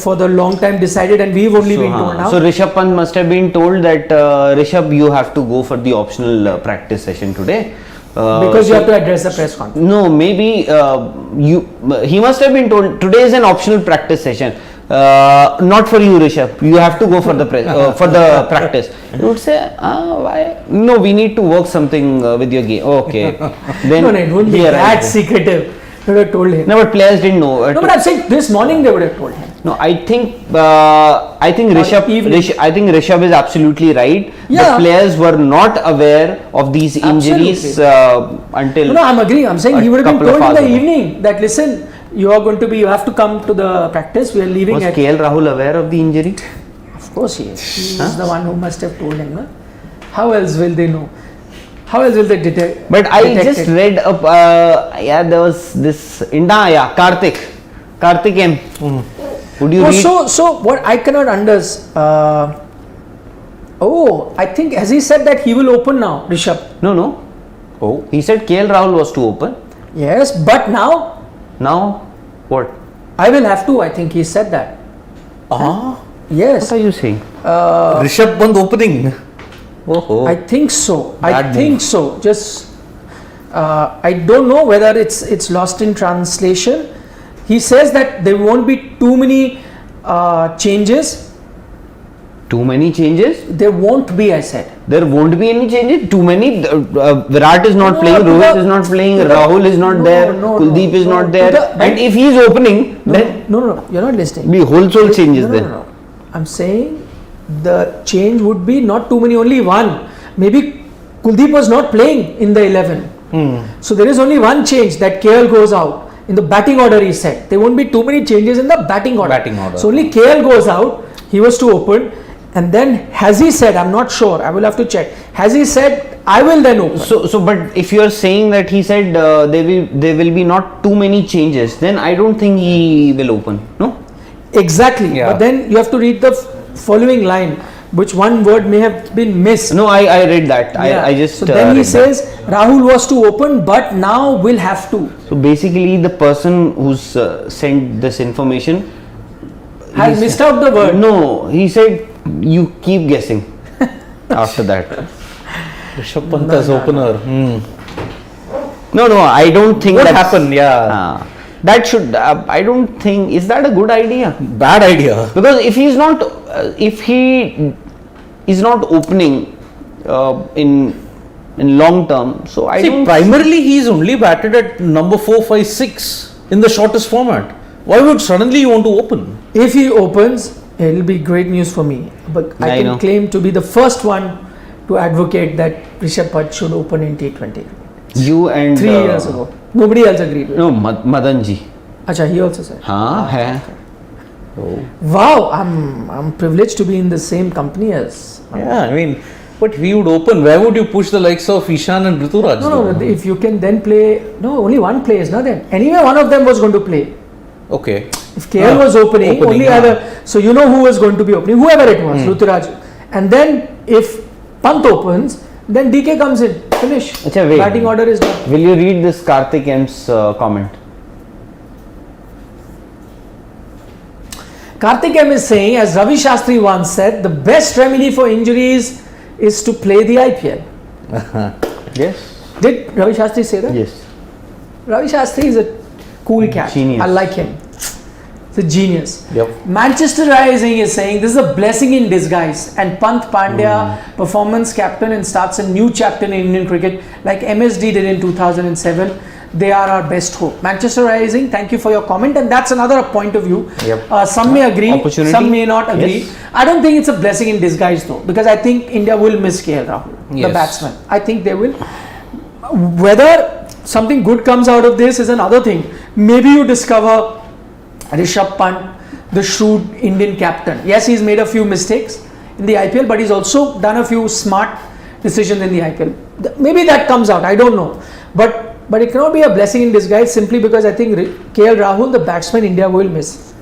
for the long time decided, and we've only been told now. So Rishabh Pant must have been told that Rishabh, you have to go for the optional practice session today. Because you have to address the press conference. No, maybe he must have been told today is an optional practice session. Not for you, Rishabh. You have to go for the for the practice. You would say, why? No, we need to work something with your game. Okay. Then No, it wouldn't be he that arrived. secretive. They would have told him. No, but players didn't know. No, but I'm saying this morning they would have told him. No, I think Rishabh. evening. I think Rishabh is absolutely right. Yeah. The players were not aware of these injuries until. No, I'm agreeing. I'm saying he would have been couple of told in the hours ago. evening that listen, you have to come to the practice. We are leaving Was at. KL Rahul aware of the injury? Of course he is. He is the one who must have told him. No? How else will they know? How else will they detect? But I detect just it? read there was this Karthik M. Would you Oh, read? so what I cannot understand. I think has he said that he will open now, Rishabh? No. Oh. He said KL Rahul was to open. Yes, but now Now what? I will have to. I think he said that. Yes. What are you saying? Rishabh Pant opening. Oh. I think so. I Bad think move. so. Just I don't know whether it's lost in translation. He says that there won't be too many changes. Too many changes? There won't be, I said. There won't be any changes. Too many. Virat is not No, playing. to Rohit the- is not playing. to the- Rahul is not no, there. no, Kuldeep is no, not to there. the- And if he is opening, then No, you're not listening. be wholesale changes No, then. no. I'm saying the change would be not too many, only one. Maybe Kuldeep was not playing in the 11. So there is only one change, that KL goes out. In the batting order, he said. There won't be too many changes in the batting order. Batting order. So only KL goes out. He was to open. And then has he said, I'm not sure, I will have to check. Has he said, I will then open? So, but if you are saying that he said there will be not too many changes, then I don't think he will open. No. Exactly. Yeah. But then you have to read the following line, which one word may have been missed. No, I read that. Yeah. I just. So then he read that. says Rahul was to open, but now will have to. So basically, the person who's sent this information Has he missed said- out the word. No, he said you keep guessing. After that, Rishabh Pant as opener. No, I don't think What that's- happened? Yeah. That should. I don't think. Is that a good idea? Bad idea. Because if he is not opening in long term, so I See, don't. primarily he's only batted at number 4, 5, 6 in the shortest format. Why would suddenly you want to open? If he opens, it'll be great news for me. But I I can know. claim to be the first one to advocate that Rishabh Pant should open in T20. You and 3 years ago. Nobody else agreed with it. No, Madan ji. Acha, he also said. हाँ है. Wow, I'm privileged to be in the same company as. Yeah, I mean, but if he would open, where would you push the likes of Ishan and Rituraj? No, if you can then play. No, only one plays, not then. Anyway, one of them was going to play. Okay. If KL was opening, only yeah. other. So you know who was going to be opening, whoever it was, Ruturaj. And then if Pant opens, then DK comes in. Finish. Achha, wait. Batting order is done. Will you read this Karthik M's comment? Karthik M is saying, as Ravi Shastri once said, the best remedy for injuries is to play the IPL. Yes. Did Ravi Shastri say that? Yes. Ravi Shastri is a cool cat. Genius. I like him. He's a genius. Yep. Manchester Rising is saying this is a blessing in disguise, and Pant Pandya, performance captain, and starts a new chapter in Indian cricket like MSD did in 2007. They are our best hope. Manchester Rising, thank you for your comment, and that's another point of view. Yep. Some may agree, Opportunity. some may not agree. Yes. I don't think it's a blessing in disguise though, because I think India will miss KL Rahul, the Yes. batsman. I think they will. Whether something good comes out of this is another thing. Maybe you discover Rishabh Pant, the shrewd Indian captain. Yes, he's made a few mistakes in the IPL, but he's also done a few smart decisions in the IPL. Maybe that comes out. I don't know, but it cannot be a blessing in disguise simply because I think KL Rahul, the batsman, India will miss.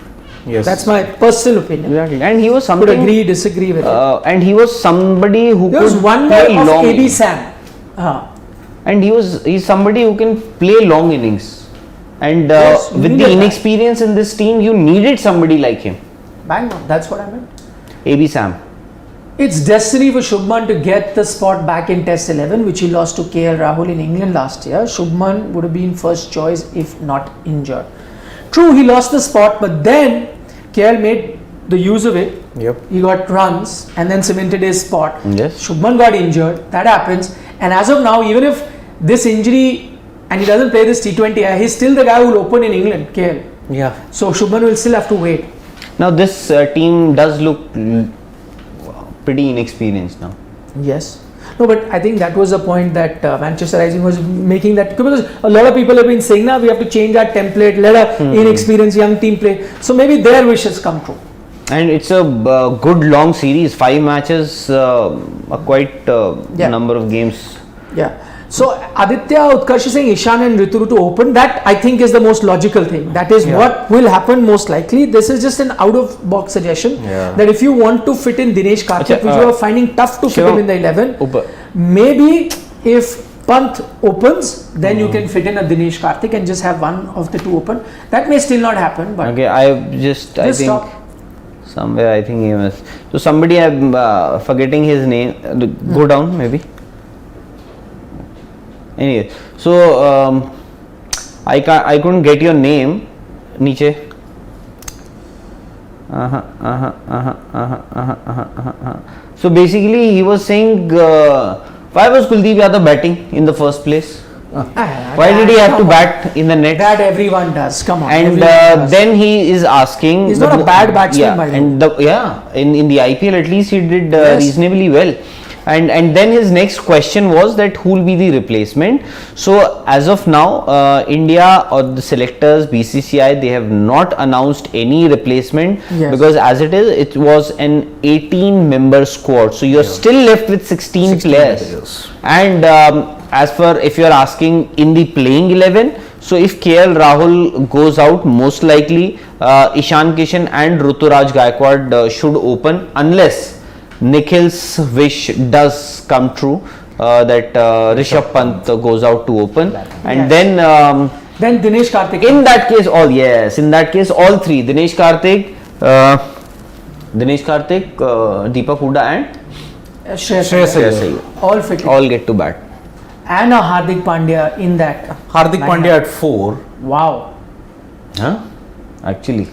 Yes. That's my personal opinion. Exactly. And he was Could something. agree, disagree with it. And he was somebody who There could was one play more of long. AB Sam. And he's somebody who can play long innings. And Yes, you with needed the that. inexperience in this team, you needed somebody like him. Bang on. That's what I meant. AB Sam. It's destiny for Shubman to get the spot back in Test 11, which he lost to KL Rahul in England last year. Shubman would have been first choice if not injured. True, he lost the spot, but then KL made the use of it. Yep. He got runs and then cemented his spot. Yes. Shubman got injured. That happens. And as of now, even if this injury and he doesn't play this T20, he's still the guy who will open in England, KL. Yeah. So Shubman will still have to wait. Now this team does look pretty inexperienced now. Yes. No, but I think that was the point that Manchester Rising was making, that because a lot of people have been saying now we have to change our template, let a inexperienced young team play. So maybe their wishes come true. And it's a good long series. 5 matches, a quite Yeah. number of games. Yeah. So Aditya Utkarsh is saying Ishan and Rituru to open. That I think is the most logical thing. That is what will happen most likely. This is just an out of box suggestion Yeah. that if you want to fit in Dinesh Karthik, which you are finding tough to fit him in the 11, maybe if Pant opens, then you can fit in a Dinesh Karthik and just have one of the two open. That may still not happen, but Okay, I think stop. somewhere I think he must. So somebody, I'm forgetting his name. Go down maybe. Anyway, so I couldn't get your name. Niche. So basically, he was saying, why was Kuldeep Yadav batting in the first place? Why did he have to bat in the net? That everyone does. Come on. And everyone does. then he is asking. He's not a bad batsman, by the way. And in the IPL at least he did Yes. reasonably well. And then his next question was that who will be the replacement. So as of now, India or the selectors, BCCI, they have not announced any replacement Yes. because as it was an 18-member squad. So you're still left with 16 players. And as for if you're asking in the playing 11, so if KL Rahul goes out, most likely Ishan Kishan and Ruturaj Gaikwad should open unless Nikhil's wish does come true that Rishabh Pant goes out to open, and then Dinesh Karthik. in that case all three, Dinesh Karthik, Deepak Hooda and Shreyas Shreyas Iyer. Iyer All fit. all get to bat. and a Hardik Pandya in that. Hardik lineup. Pandya at 4. Wow. Huh? Actually,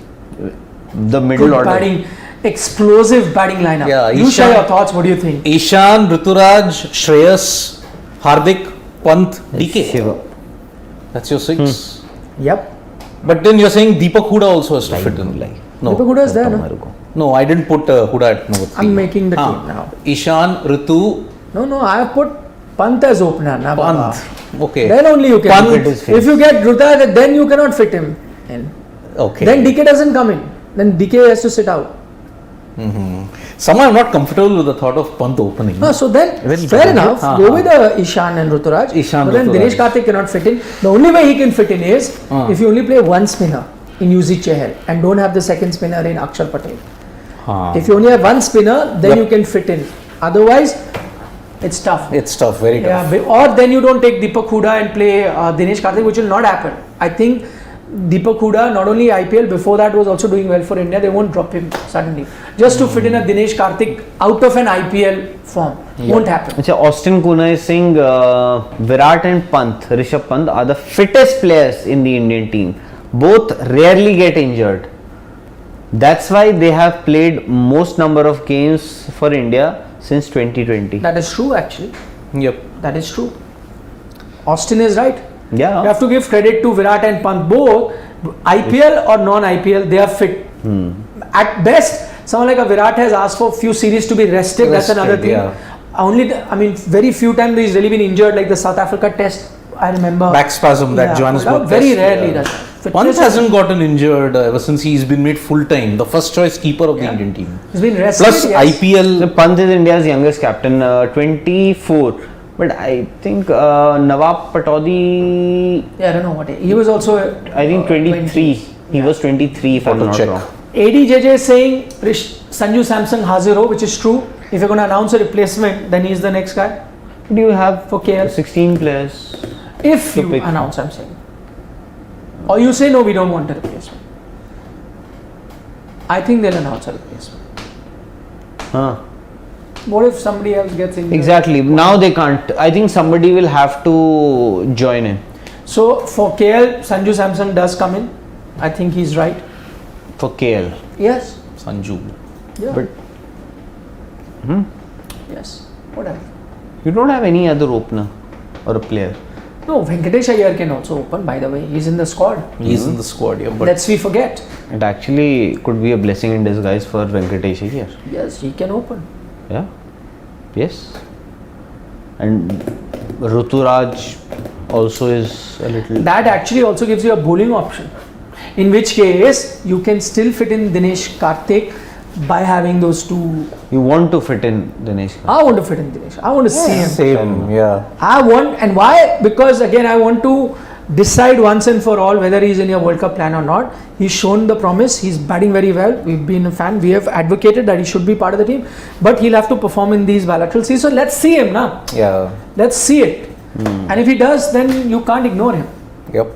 the middle Good order. batting, explosive batting lineup. Yeah, you share Ishan- your thoughts. What do you think? Ishan, Rituraj, Shreyas, Hardik, Pant, DK. Shiva. That's your 6. Yep. But then you're saying Deepak Huda also has to fit in. No. Deepak Huda is there, no? No, I didn't put Huda at number 3. I'm making the team now. Ishan, Ritu, No, I have put Pant as opener. Na, Baba. Pant. Okay. Then only you can. Pant fit is if you get Ruta, then you cannot fit him in. Okay. Then DK doesn't come in. Then DK has to sit out. Somehow I'm not comfortable with the thought of Pant opening. So then, Very fair good. enough. Go with Ishan and Ruturaj. Ishan, but then Ruturaj. Dinesh Karthik cannot fit in. The only way he can fit in is if you only play one spinner in Yuzi Chahal and don't have the second spinner in Akshar Patel. If you only have one spinner, then you can fit in. Otherwise, it's tough. It's tough, very tough. Yeah, or then you don't take Deepak Huda and play Dinesh Karthik, which will not happen. I think Deepak Huda, not only IPL, before that was also doing well for India. They won't drop him suddenly. Just to fit in a Dinesh Karthik out of an IPL form. Won't happen. Achha, Austin Kuna is saying Virat and Pant, Rishabh Pant are the fittest players in the Indian team. Both rarely get injured. That's why they have played most number of games for India since 2020. That is true, actually. Yep. That is true. Austin is right. Yeah. You have to give credit to Virat and Pant. Both IPL or non-IPL, they are fit. At best, someone like a Virat has asked for few series to be rested. That's another Rested, thing. yeah. Very few times he's really been injured, like the South Africa test. I remember. Back spasm, that Johannesburg Very test, rarely yeah. does. Pant hasn't gotten injured ever since he's been made full time, the first choice keeper of the Indian team. He's been rested. Plus yes. IPL. The Pant is India's youngest captain, 24. But I think Nawab Pataudi, Yeah, I don't know what he was also. I think 23. He was 23 if I'm Auto not check. wrong. ADJJ is saying Sanju Samson Haziro, which is true. If you're going to announce a replacement, then he's the next guy Do you have for KL. 16 players? If to you pick. announce, I'm saying. Or you say, no, we don't want a replacement. I think they'll announce a replacement. Huh. What if somebody else gets injured? Exactly. Now they can't. I think somebody will have to join in So for KL, Sanju Samson does come in. I think he's right. for KL. Yes. Sanju. Yeah. But yes. Whatever. you don't have any other opener or a player. No, Venkatesh Iyer can also open, by the way. He's in the squad. He's in the squad, yeah. But Lest we forget. It actually could be a blessing in disguise for Venkatesh here. Yes, he can open. Yeah. Yes. And Ruturaj also is a little. That actually also gives you a bowling option. In which case, you can still fit in Dinesh Karthik by having those two. You want to fit in Dinesh. I want to fit in Dinesh. I want to see him. same, yeah. I want, and why? Because again, I want to decide once and for all whether he's in your World Cup plan or not. He's shown the promise. He's batting very well. We've been a fan. We have advocated that he should be part of the team, but he'll have to perform in these bilateral series. So let's see him now. Yeah. Let's see it. And if he does, then you can't ignore him. Yep.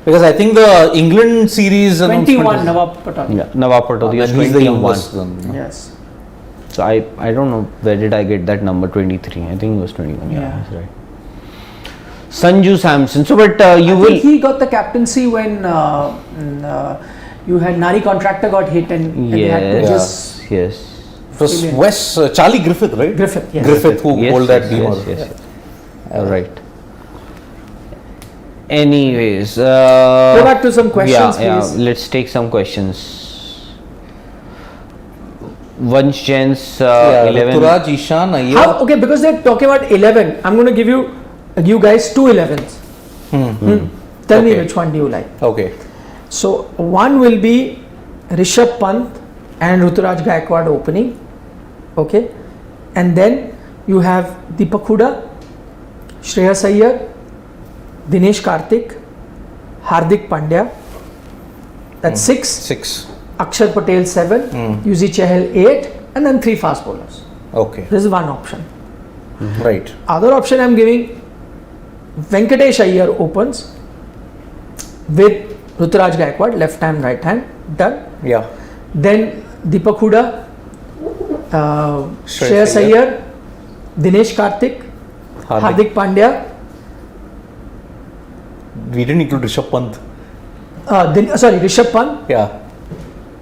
Because I think the England series 21, Nawab Pataudi. Yeah. Nawab Pataudi was he's the 21. youngest then. Yes. So I don't know where did I get that number 23. I think he was 21. Yeah, Yeah. that's right. Sanju Samson. So but you I will. think he got the captaincy when you had Nari Contractor got hit and they had to Yes. just Yes. It was Brilliant. West, Charlie Griffith, right? Griffith. Yes. Griffith who Yes, bowled that yes, beamer. yes, yes. All right. Anyways, Go back to some questions, please. Let's take some questions. Vansh Jain's Yeah, 11. Ruturaj, Ishan, Iyer. How, okay, because they're talking about 11, I'm going to give you guys two 11s. Tell me Okay. which one do you like. Okay. So one will be Rishabh Pant and Ruturaj Gaikwad opening. Okay. And then you have Deepak Huda, Shreyas Iyer, Dinesh Karthik, Hardik Pandya. That's 6. 6. Akshar Patel 7, Yuzi Chahal 8, and then 3 fast bowlers. Okay. This is one option. Right. Other option I'm giving, Venkatesh Iyer opens with Ruturaj Gaikwad, left hand, right hand, done. Yeah. Then Deepak Huda, Shreyas Iyer. Iyer, Dinesh Karthik, Hardik Pandya, We didn't include Rishabh Pant. Rishabh Pant. Yeah.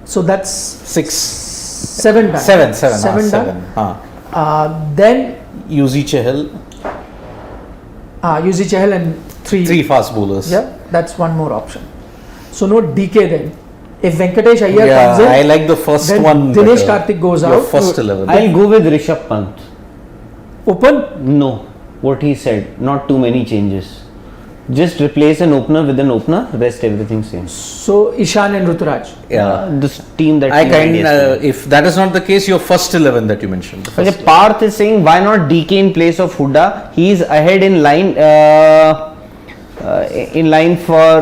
So that's 6. 7 done. 7. 7 done. Then Yuzi Chahal. Yuzi Chahal and 3 fast bowlers. Yeah, that's one more option. So no DK then. If Venkatesh Iyer Yeah, comes in, I like the first then one. Dinesh better. Karthik goes Your out. first 11. I'll go with Rishabh Pant. Open. No, what he said, not too many changes. Just replace an opener with an opener, rest everything same. So Ishan and Ruturaj. Yeah. This team that I he had yesterday. if that is not the case, your first 11 that you mentioned. the Okay, first Parth is saying why not DK in place of Huda? He is ahead in line for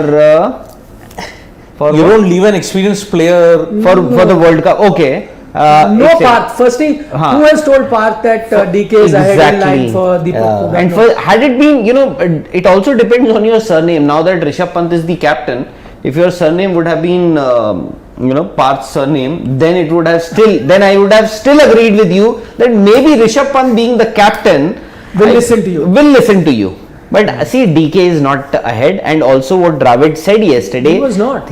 You don't leave an experienced player. for the World Cup. Okay. No it's a- Parth. Firstly, who has told Parth that DK is ahead in Exactly. line for Deepak Yeah. Pugh? And for, had it been, it also depends on your surname. Now that Rishabh Pant is the captain, if your surname would have been, Parth's surname, then it would have then I would have still agreed with you that maybe Rishabh Pant being the captain Will listen to you. Will listen to you. But see, DK is not ahead, and also what Dravid said yesterday. He was not.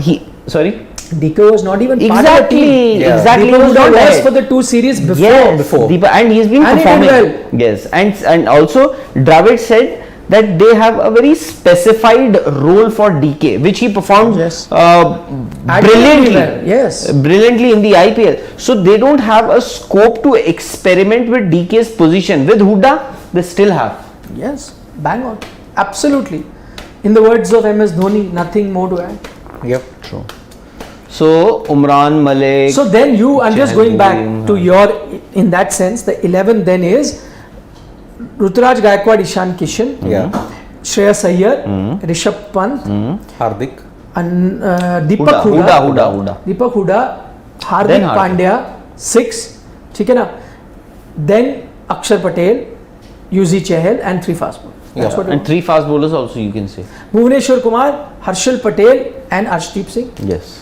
Sorry. DK was not even part of the team. Exactly. Yeah. Exactly. Deepak he was Hooda not was ahead. for the 2 series before. Yes, before. and he's been And he did performing. well. Yes, and also Dravid said that they have a very specified role for DK, which he performed Yes. brilliantly. Well, yes. Brilliantly in the IPL. So they don't have a scope to experiment with DK's position. With Huda, they still have. Yes. Bang on. Absolutely. In the words of MS Dhoni, nothing more to add. Yep. True. So Umran Malik. So then I'm just Chahal going back bowling, to your, in that sense, the 11 then is Ruturaj Gaikwad, Ishan Kishan, Yeah. Shreyas Iyer, Rishabh Pant, Hardik. and Deepak Hooda, Huda. Deepak Hooda, Then Hardik Hardik. Pandya, 6, ठीक है ना? Then Akshar Patel, Yuzi Chahal and 3 fast bowlers. That's Yeah. what And 3 fast bowlers also you can say. Bhuvneshwar Kumar, Harshal Patel and Arshdeep Singh. Yes.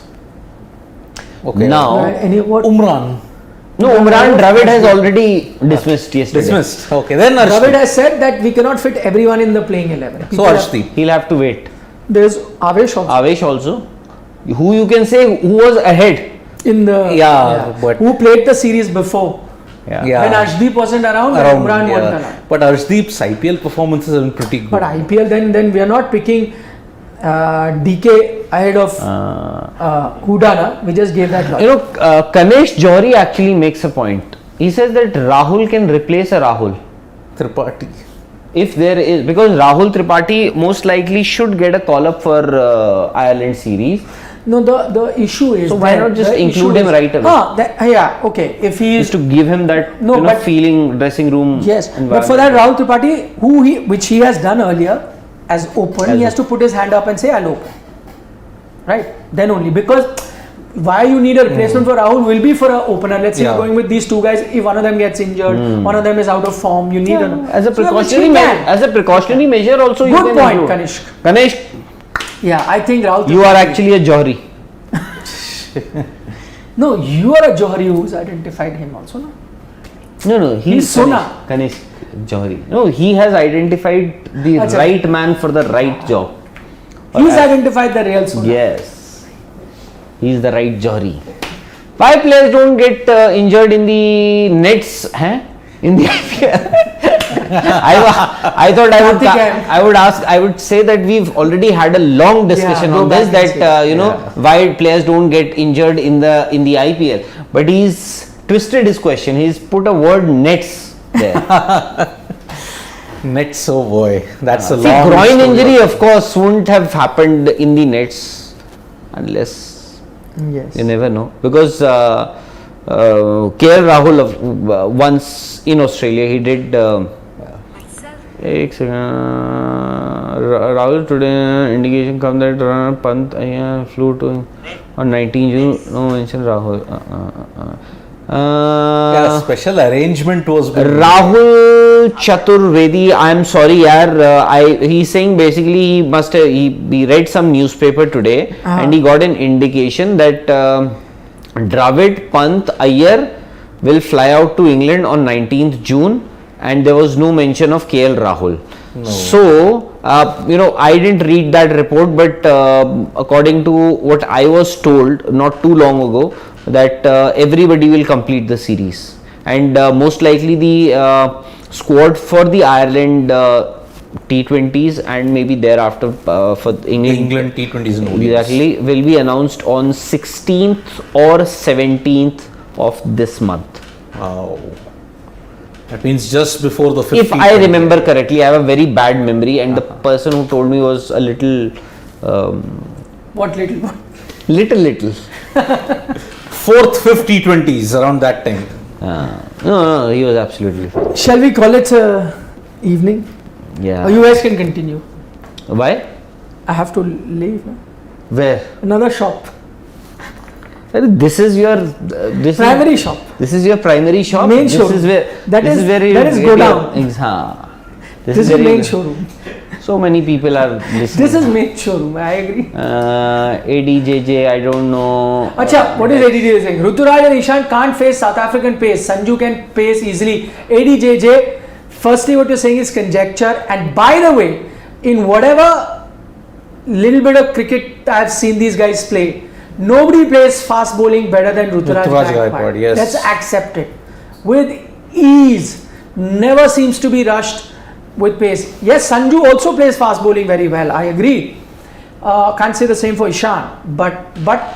Okay. Now, Any what? Umran. no, Umran Dravid has already dismissed yesterday. Dismissed. Okay. Then Dravid Arshdeep. has said that we cannot fit everyone in the playing 11. So People have- Arshdeep. He'll have to wait. There's Avesh also Avesh also, who you can say who was ahead. in the Yeah, but- who played the series before. Yeah. When Arshdeep wasn't around, Umran wasn't around. But Arshdeep's IPL performances have been pretty good. But IPL then we are not picking DK ahead of Hooda. Na? We just gave that lot. Kanesh Johri actually makes a point. He says that Rahul can replace a Rahul. Tripathi. If there is, because Rahul Tripathi most likely should get a call up for Ireland series. No, the issue is. So why not just the include issue him right away? Yeah, okay. If he is Just to give him that No, but- feeling, dressing room. yes, but environment. for that Rahul Tripathi, which he has done earlier as open, As he has to put his hand up and say I'll open. Right? Then only, because why you need a replacement for Rahul will be for an opener. Let's say Yeah. you're going with these 2 guys. If one of them gets injured, one of them is out of form, you need Yeah, as a So, which precautionary he measure. can. As a precautionary measure, also you Good can point, include. Kanishk. Ganesh, Yeah, I think Rahul. you are Tripathi- actually a Johri. No, you are a Johari who's identified him also. No? No, He's Sona. Ganesh Johri. No, he has identified the Achha. right man for the right job. He's identified the real Sona. Yes, he is the right Johri. Why players don't get injured in the nets? In the I thought I would say that we've already had a long discussion go on this, back and that say. why players don't get injured in the IPL. But he's twisted his question. He's put a word nets there. Nets, oh boy. That's a See, long groin story. injury, of course, wouldn't have happened in the nets unless. Yes. You never know, because KL Rahul once in Australia he did. Rahul today indication come that Pant flew to on 19 June. No mention Rahul. Yeah, special arrangement was being made. Rahul Chaturvedi, I am sorry, yaar. He's saying basically he read some newspaper today and he got an indication that Dravid, Pant, Iyer will fly out to England on 19th June, and there was no mention of KL Rahul. So I didn't read that report, but according to what I was told not too long ago, that everybody will complete the series, and most likely the squad for the Ireland T20s and maybe thereafter for England T20s and ODIs. exactly will be announced on 16th or 17th of this month. Wow. That means just before the 15th. If I remember correctly, I have a very bad memory, and the person who told me was a little, What little one? little. 4th, 5th T20s around that time. No, he was absolutely fine. Shall we call it evening? Yeah. Or you guys can continue. Why? I have to leave. No? Where? Another shop. This is your Primary shop. This is your primary shop. Main this showroom. is where. That this is- where you that is get go your- down. This This is where you- main showroom. So many people are listening. This is main showroom. I agree. ADJJ, I don't know. Acha, what is ADJ saying? Ruturaj and Ishan can't face South African pace. Sanju can pace easily. ADJJ, firstly, what you're saying is conjecture. And by the way, in whatever little bit of cricket I've seen these guys play, nobody plays fast bowling better than Ruturaj Gaikwad. Gaikwad, yes. Let's accept it. With ease. Never seems to be rushed with pace. Yes, Sanju also plays fast bowling very well. I agree. Can't say the same for Ishan. But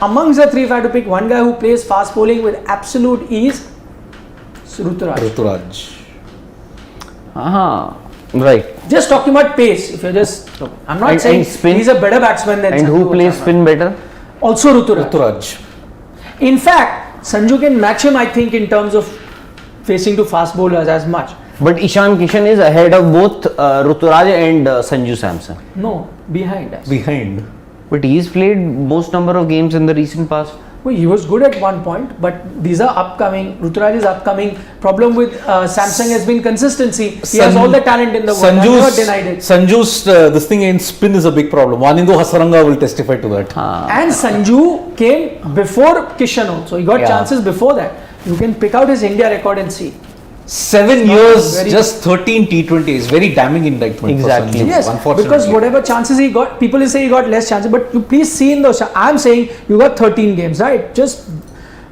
amongst the three, if I had to pick one guy who plays fast bowling with absolute ease, it's Ruturaj. Ruturaj. Right. Just talking about pace. If you're just, I'm not And saying spin. he's a better batsman than And Sanju who plays Sharma. spin better? Also Ruturaj. Ruturaj. In fact, Sanju can match him, I think, in terms of facing to fast bowlers as much. But Ishan Kishan is ahead of both Ruturaj and Sanju Samson. No, behind us. Behind. But he's played most number of games in the recent past. Well, he was good at one point, but these are upcoming. Ruturaj is upcoming. Problem with Samsung has been consistency. He has all the talent in the world. I never denied it. Sanju's this thing in spin is a big problem. Vanindo Hasaranga will testify to that. And Sanju came before Kishan also. He got Yeah. chances before that. You can pick out his India record and see. 7 not years, very- just 13 T20s. Very damning indictment Exactly. for Sanju. Yes, Unfortunately. because whatever chances he got, people say he got less chances, but you please see in those. I'm saying you got 13 games, right? Just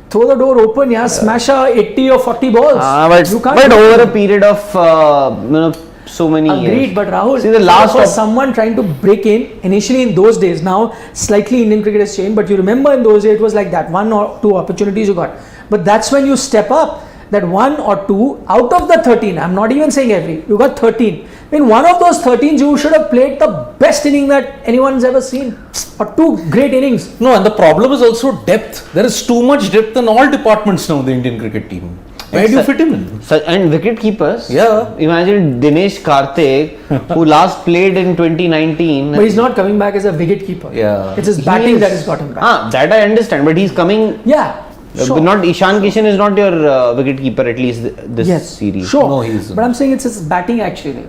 throw the door open, yeah, smash a 80 or 40 balls. You can't but do over it. a period of so many years. Agreed, but Rahul, See, the last for of- someone trying to break in initially in those days, now slightly Indian cricket has changed, but you remember in those days it was like that, one or two opportunities you got. But that's when you step up, that one or two out of the 13, I'm not even saying every, you got 13. In one of those 13, you should have played the best inning that anyone's ever seen, or two great innings. No, and the problem is also depth. There is too much depth in all departments now in the Indian cricket team. Where do you fit him in? And wicket keepers. Yeah. Imagine Dinesh Karthik, who last played in 2019. But he's not coming back as a wicket keeper. Yeah. It's his He batting is- that has got him back. That I understand, but he's coming. Yeah. Sure. Not Ishan Kishan is not your wicket keeper at least this Yes, series. sure. No, he isn't. But I'm saying it's his batting actually.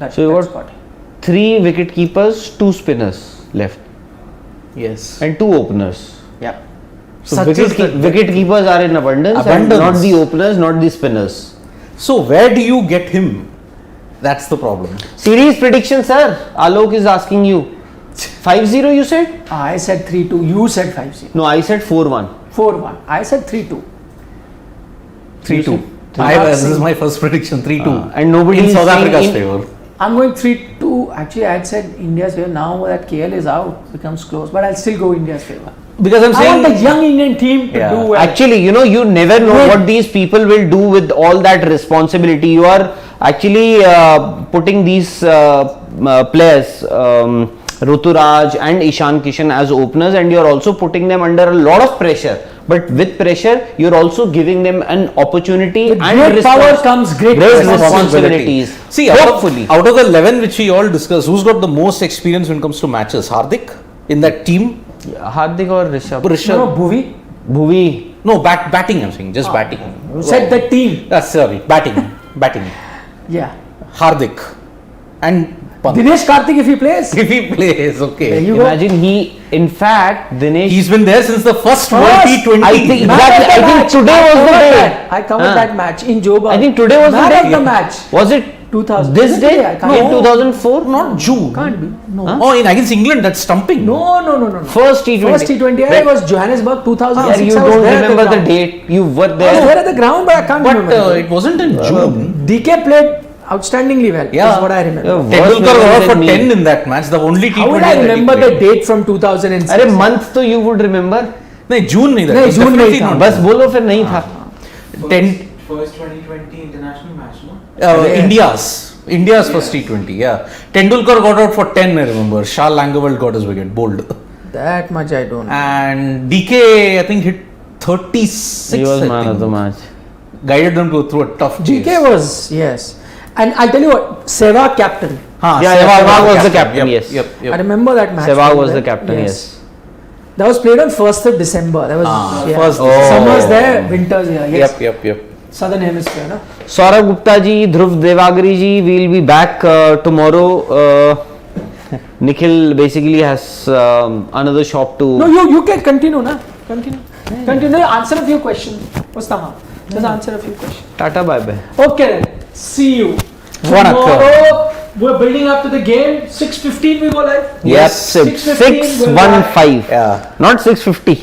That's So you that's got got him. 3 wicket keepers, 2 spinners left, Yes. and 2 openers. Yeah. So Such wicket, is the- wicket keepers are in abundance, and Abundance. not the openers, not the spinners. So where do you get him? That's the problem. Series prediction, sir. Alok is asking you. 5-0 you said? I said 3-2. You said 5-0. No, I said 4-1. 4-1. I said 3-2. 3-2. I- This is my first prediction. 3-2. And nobody in is South saying Africa's in- favor. I'm going 3-2. Actually, I had said India's favor. Now that KL is out, becomes close. But I'll still go India's favor. Because I'm I want the saying young Indian team to Yeah. do well. Actually, you never know Wait. what these people will do with all that responsibility. You are actually putting these players, Ruturaj and Ishan Kishan, as openers, and you're also putting them under a lot of pressure. But with pressure, you're also giving them an opportunity With and great power comes great responsibilities. See, hopefully. out of the 11 which we all discussed, who's got the most experience when it comes to matches? Hardik in that team? Hardik or Rishabh? No, Bhuvi. Bhuvi. No, batting. I'm saying just batting. You said the team. Sorry, batting. Yeah. Hardik and Pant. Dinesh Karthik if he plays. If he plays, There okay. you go. Imagine in fact, Dinesh. He's been there since the first World First, T20. I think- Man Exactly. of the I think match. today was the covered day. that. I covered Huh. that match in Joburg. I think today was the Man day. of the match. Was it 2000. This Is it day? today? I can't In remember. 2004? Not June. Can't be. No. Huh? Oh, in against England, that's stumping. No. First T20. First T20I was Johannesburg 2006. Yeah, you I was don't there at remember the ground. date. You were I was there. there at the ground, but I can't But remember. it wasn't in June. DK played outstandingly well. Yeah. Is what I remember. Yeah. Tendulkar Worse got than for me. 10 in that match. The only T20 How would I that he remember the played. date from 2006? अरे month तो you would remember. नहीं जून नहीं था. नहीं, It was जून नहीं definitely था. not. बस बोलो फिर नहीं था. First 2020 international match, no? India's first T20. Yeah, Tendulkar got out for 10. I remember. Shah Langeveld got his wicket, bowled, That much I don't know. and DK I think hit 36. He was I man think. of the match. Guided them through a tough chase. DK was, yes. And I'll tell you what, Sehwag captain. हाँ, Yeah, Sehwag was the captain, Yep, yes. Yep. I remember that match. Sehwag from was there. the captain, yes. That was played on 1st of December. That was first summers Oh. there, winters here. Yes. Yep. Southern hemisphere, no? Saurabh Gupta ji, Dhruv Devagri ji will be back tomorrow. Nikhil basically has another shop to. No, you can continue, na? Continue. Answer a few questions. Mustafa, just answer a few questions. Tata bye bye. Okay, then. See you. Vanakkam. Tomorrow, we're building up to the game. 6:15 we go live. Yep, 6:15 6:15. Yeah. Not 6:50.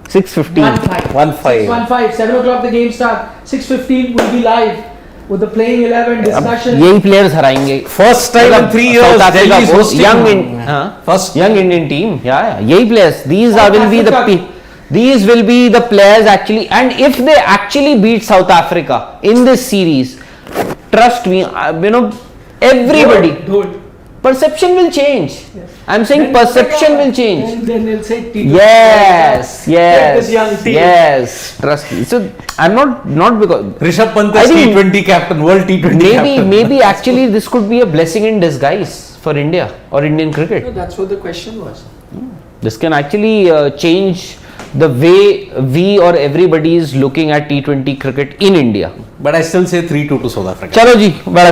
6:15. 1-5. 6:15. 7 o'clock the game start. 6:15 we'll be live with the playing 11 discussion. यही players हराएंगे. First time in 3 years. South Africa Delhi is both hosting. young First. young Indian team. Yeah. यही players. These South will be the Africa. these will be the players actually. And if they actually beat South Africa in this series, trust me, everybody. Don't. Perception will change. I'm saying Then perception will change. Then they'll say T20. Yes, Take this young team. yes. Trust me. So I'm not because Rishabh Pant I is think T20 captain, world T20 captain. maybe actually this could be a blessing in disguise for India or Indian cricket. No, that's what the question was. This can actually change the way we or everybody is looking at T20 cricket in India. But I still say 3-2 to South Africa. चलो जी बड़ा